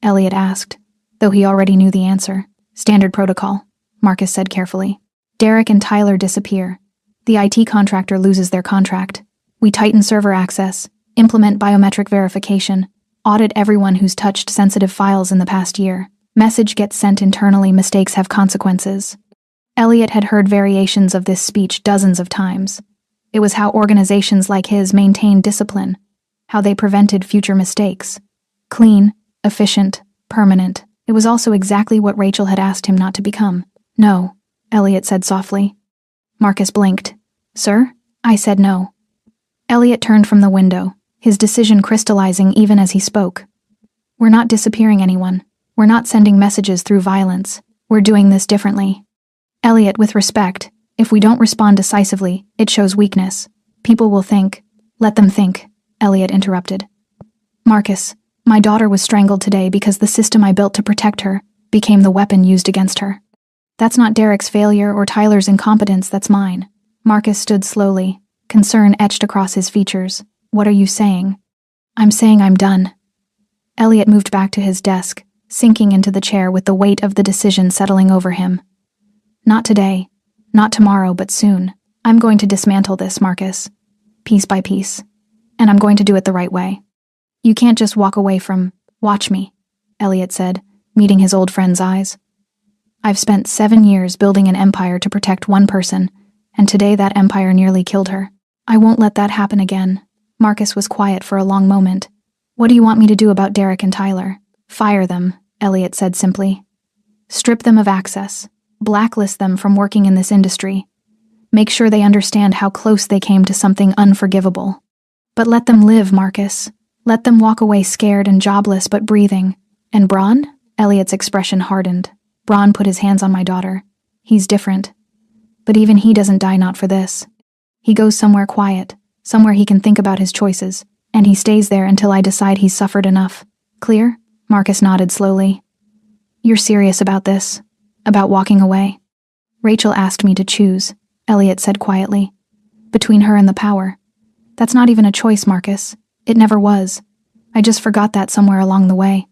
Elliot asked, though he already knew the answer. Standard protocol, Marcus said carefully. Derek and Tyler disappear. The IT contractor loses their contract. We tighten server access, implement biometric verification, audit everyone who's touched sensitive files in the past year. Message gets sent internally, mistakes have consequences. Elliot had heard variations of this speech dozens of times. It was how organizations like his maintained discipline, how they prevented future mistakes. Clean, efficient, permanent. It was also exactly what Rachel had asked him not to become. No, Elliot said softly. Marcus blinked. Sir? I said no. Elliot turned from the window, his decision crystallizing even as he spoke. We're not disappearing anyone. We're not sending messages through violence. We're doing this differently. Elliot, with respect, if we don't respond decisively, it shows weakness. People will think. Let them think, Elliot interrupted. Marcus, my daughter was strangled today because the system I built to protect her became the weapon used against her. That's not Derek's failure or Tyler's incompetence, that's mine. Marcus stood slowly, concern etched across his features. What are you saying? I'm saying I'm done. Elliot moved back to his desk, sinking into the chair with the weight of the decision settling over him. Not today, not tomorrow, but soon. I'm going to dismantle this, Marcus. Piece by piece. And I'm going to do it the right way. You can't just walk away from, watch me, Elliot said, meeting his old friend's eyes. I've spent 7 years building an empire to protect one person, and today that empire nearly killed her. I won't let that happen again. Marcus was quiet for a long moment. What do you want me to do about Derek and Tyler? Fire them, Elliot said simply. Strip them of access. Blacklist them from working in this industry. Make sure they understand how close they came to something unforgivable. But let them live, Marcus. Let them walk away scared and jobless but breathing. And Braun? Elliot's expression hardened. Braun put his hands on my daughter. He's different. But even he doesn't die not for this. He goes somewhere quiet, somewhere he can think about his choices, and he stays there until I decide he's suffered enough. Clear? Marcus nodded slowly. You're serious about this? About walking away? Rachel asked me to choose, Elliot said quietly. Between her and the power. That's not even a choice, Marcus. It never was. I just forgot that somewhere along the way.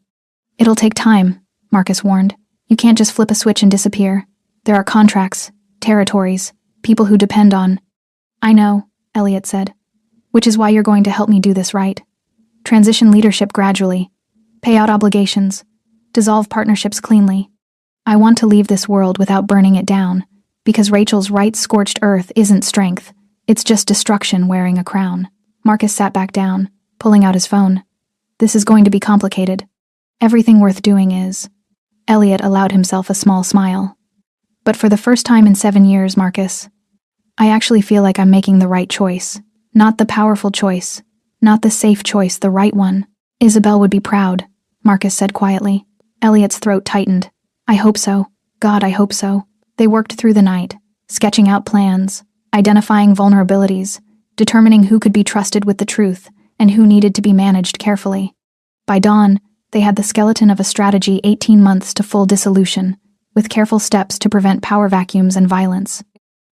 It'll take time, Marcus warned. You can't just flip a switch and disappear. There are contracts, territories, people who depend on. I know, Elliot said. Which is why you're going to help me do this right. Transition leadership gradually. Pay out obligations. Dissolve partnerships cleanly. I want to leave this world without burning it down, because Rachel's right scorched earth isn't strength. It's just destruction wearing a crown. Marcus sat back down, pulling out his phone. This is going to be complicated. Everything worth doing is. Elliot allowed himself a small smile. But for the first time in 7 years, Marcus, I actually feel like I'm making the right choice. Not the powerful choice. Not the safe choice, the right one. Isabel would be proud, Marcus said quietly. Elliot's throat tightened. I hope so. God, I hope so. They worked through the night, sketching out plans, identifying vulnerabilities, determining who could be trusted with the truth and who needed to be managed carefully. By dawn, they had the skeleton of a strategy 18 months to full dissolution, with careful steps to prevent power vacuums and violence.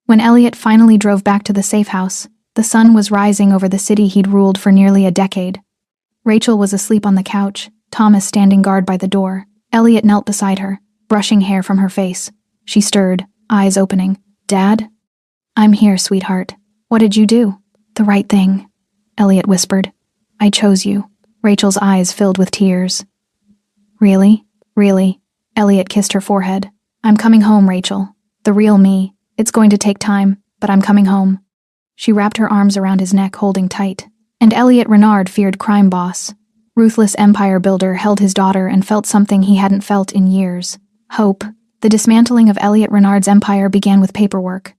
When Elliot finally drove back to the safe house, the sun was rising over the city he'd ruled for nearly a decade. Rachel was asleep on the couch, Thomas standing guard by the door. Elliot knelt beside her, brushing hair from her face. She stirred, eyes opening. Dad? I'm here, sweetheart. What did you do? The right thing, Elliot whispered. I chose you. Rachel's eyes filled with tears. Really? Really? Elliot kissed her forehead. I'm coming home, Rachel. The real me. It's going to take time, but I'm coming home. She wrapped her arms around his neck, holding tight. And Elliot Renard feared crime boss. Ruthless empire builder held his daughter and felt something he hadn't felt in years. Hope. The dismantling of Elliot Renard's empire began with paperwork.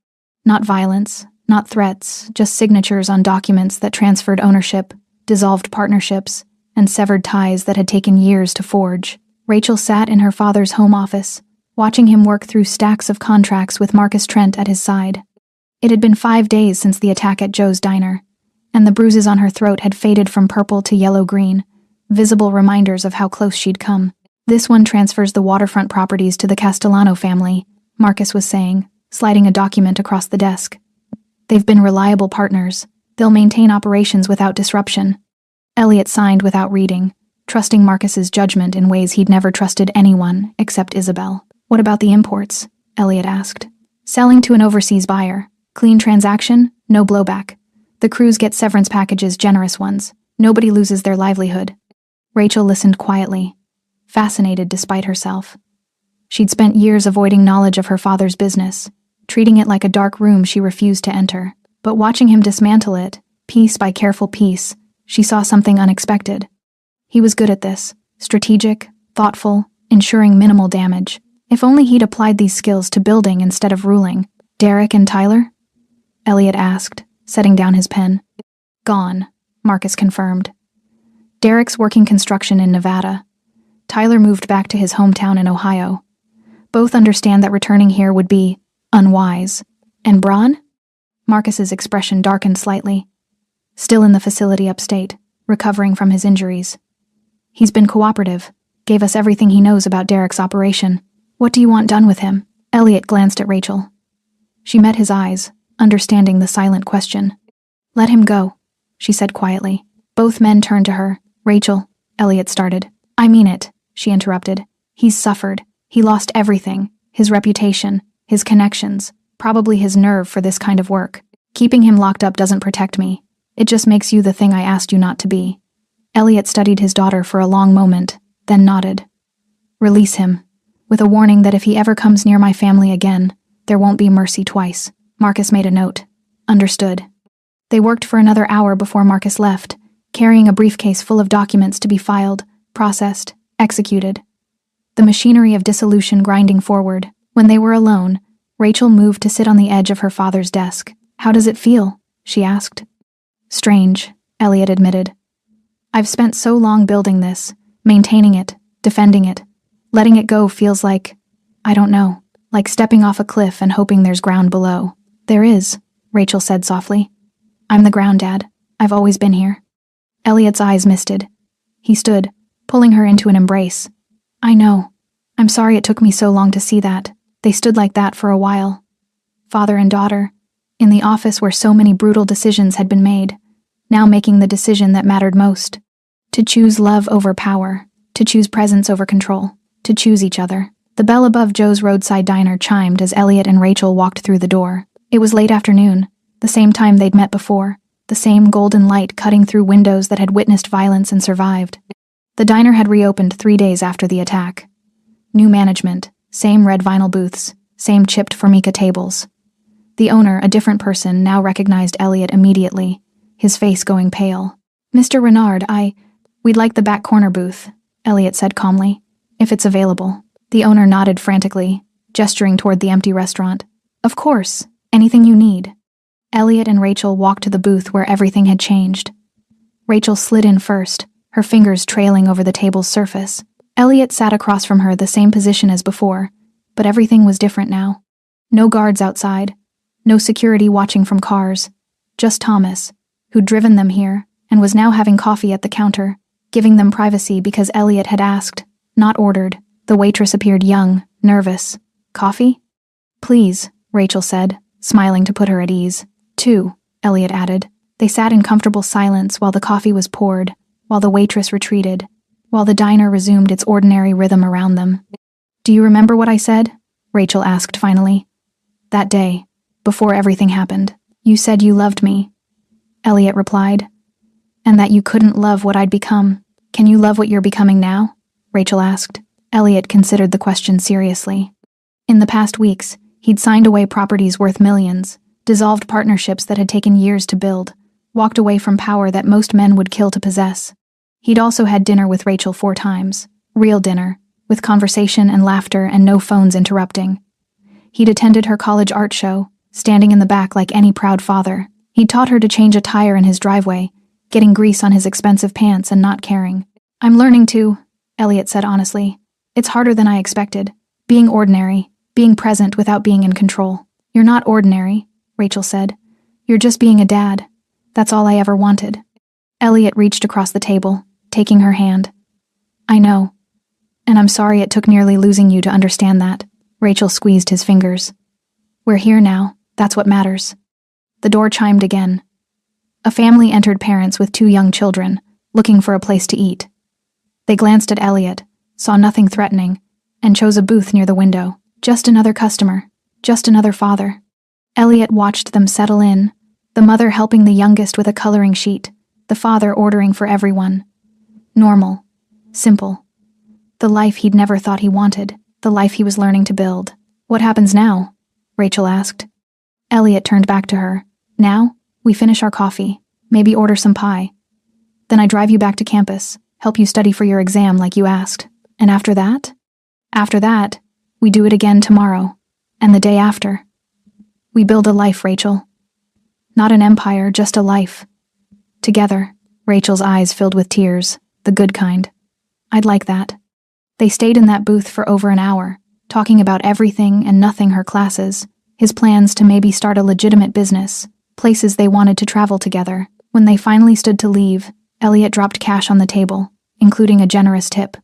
Not violence, not threats, just signatures on documents that transferred ownership, dissolved partnerships, and severed ties that had taken years to forge. Rachel sat in her father's home office, watching him work through stacks of contracts with Marcus Trent at his side. It had been 5 days since the attack at Joe's diner, and the bruises on her throat had faded from purple to yellow-green, visible reminders of how close she'd come. This one transfers the waterfront properties to the Castellano family, Marcus was saying, sliding a document across the desk. They've been reliable partners. They'll maintain operations without disruption. Elliot signed without reading, trusting Marcus's judgment in ways he'd never trusted anyone except Isabel. What about the imports? Elliot asked. Selling to an overseas buyer. Clean transaction, no blowback. The crews get severance packages, generous ones. Nobody loses their livelihood. Rachel listened quietly, fascinated despite herself. She'd spent years avoiding knowledge of her father's business, treating it like a dark room she refused to enter. But watching him dismantle it, piece by careful piece, she saw something unexpected. He was good at this, strategic, thoughtful, ensuring minimal damage. If only he'd applied these skills to building instead of ruling. Derek and Tyler? Elliot asked, setting down his pen. Gone, Marcus confirmed. Derek's working construction in Nevada. Tyler moved back to his hometown in Ohio. Both understand that returning here would be unwise. And Braun? Marcus's expression darkened slightly. Still in the facility upstate, recovering from his injuries. He's been cooperative, gave us everything he knows about Derek's operation. What do you want done with him? Elliot glanced at Rachel. She met his eyes, understanding the silent question. Let him go, she said quietly. Both men turned to her. Rachel, Elliot started. I mean it, she interrupted. He's suffered. He lost everything. His reputation, his connections, probably his nerve for this kind of work. Keeping him locked up doesn't protect me. It just makes you the thing I asked you not to be. Elliot studied his daughter for a long moment, then nodded. Release him, with a warning that if he ever comes near my family again, there won't be mercy twice. Marcus made a note. Understood. They worked for another hour before Marcus left, carrying a briefcase full of documents to be filed, processed, executed. The machinery of dissolution grinding forward. When they were alone, Rachel moved to sit on the edge of her father's desk. How does it feel? She asked. Strange, Elliot admitted. I've spent so long building this, maintaining it, defending it. Letting it go feels like, I don't know, like stepping off a cliff and hoping there's ground below. There is, Rachel said softly. I'm the ground, Dad. I've always been here. Elliot's eyes misted. He stood, pulling her into an embrace. I know. I'm sorry it took me so long to see that. They stood like that for a while. Father and daughter, in the office where so many brutal decisions had been made, now making the decision that mattered most. To choose love over power, to choose presence over control, to choose each other. The bell above Joe's roadside diner chimed as Elliot and Rachel walked through the door. It was late afternoon, the same time they'd met before, the same golden light cutting through windows that had witnessed violence and survived. The diner had reopened 3 days after the attack. New management, same red vinyl booths, same chipped Formica tables. The owner, a different person, now recognized Elliot immediately, his face going pale. Mr. Renard, we'd like the back corner booth, Elliot said calmly, if it's available. The owner nodded frantically, gesturing toward the empty restaurant. Of course, anything you need. Elliot and Rachel walked to the booth where everything had changed. Rachel slid in first, her fingers trailing over the table's surface. Elliot sat across from her, the same position as before, but everything was different now. No guards outside, no security watching from cars, just Thomas, who'd driven them here and was now having coffee at the counter, giving them privacy because Elliot had asked, not ordered. The waitress appeared young, nervous. Coffee? Please, Rachel said, smiling to put her at ease. 2, Elliot added. They sat in comfortable silence while the coffee was poured, while the waitress retreated, while the diner resumed its ordinary rhythm around them. Do you remember what I said? Rachel asked finally. That day, before everything happened, you said you loved me. Elliot replied. And that you couldn't love what I'd become. Can you love what you're becoming now? Rachel asked. Elliot considered the question seriously. In the past weeks, he'd signed away properties worth millions, dissolved partnerships that had taken years to build, walked away from power that most men would kill to possess. He'd also had dinner with Rachel 4 times, real dinner, with conversation and laughter and no phones interrupting. He'd attended her college art show, standing in the back like any proud father. He'd taught her to change a tire in his driveway, getting grease on his expensive pants and not caring. I'm learning to, Elliot said honestly. It's harder than I expected. Being ordinary, being present without being in control. You're not ordinary, Rachel said. You're just being a dad. That's all I ever wanted. Elliot reached across the table, taking her hand. I know. And I'm sorry it took nearly losing you to understand that. Rachel squeezed his fingers. We're here now. That's what matters. The door chimed again. A family entered, parents with 2 young children, looking for a place to eat. They glanced at Elliot, saw nothing threatening, and chose a booth near the window. Just another customer. Just another father. Elliot watched them settle in, the mother helping the youngest with a coloring sheet, the father ordering for everyone. Normal. Simple. The life he'd never thought he wanted, the life he was learning to build. What happens now? Rachel asked. Elliot turned back to her. Now, we finish our coffee, maybe order some pie. Then I drive you back to campus, help you study for your exam like you asked. And after that? After that, we do it again tomorrow, and the day after. We build a life, Rachel. Not an empire, just a life. Together. Rachel's eyes filled with tears, the good kind. I'd like that. They stayed in that booth for over an hour, talking about everything and nothing her classes, his plans to maybe start a legitimate business, places they wanted to travel together. When they finally stood to leave, Elliot dropped cash on the table, including a generous tip.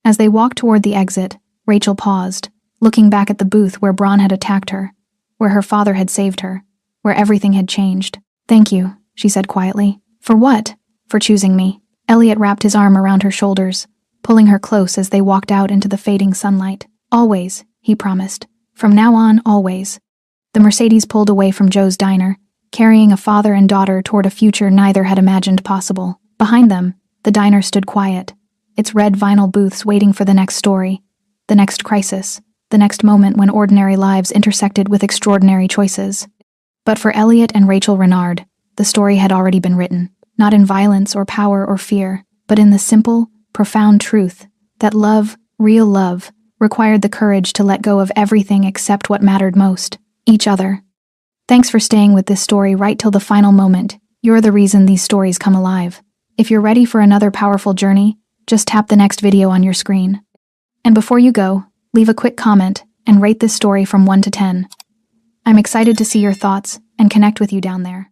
As they walked toward the exit, Rachel paused, looking back at the booth where Braun had attacked her, where her father had saved her, where everything had changed. Thank you, she said quietly. For what? For choosing me. Elliot wrapped his arm around her shoulders, pulling her close as they walked out into the fading sunlight. Always, he promised. From now on, always. The Mercedes pulled away from Joe's diner, carrying a father and daughter toward a future neither had imagined possible. Behind them, the diner stood quiet, its red vinyl booths waiting for the next story, the next crisis, the next moment when ordinary lives intersected with extraordinary choices. But for Elliot and Rachel Renard, the story had already been written, not in violence or power or fear, but in the simple, profound truth that love, real love, required the courage to let go of everything except what mattered most, each other. Thanks for staying with this story right till the final moment. You're the reason these stories come alive. If you're ready for another powerful journey, just tap the next video on your screen. And before you go, leave a quick comment and rate this story from 1 to 10. I'm excited to see your thoughts and connect with you down there.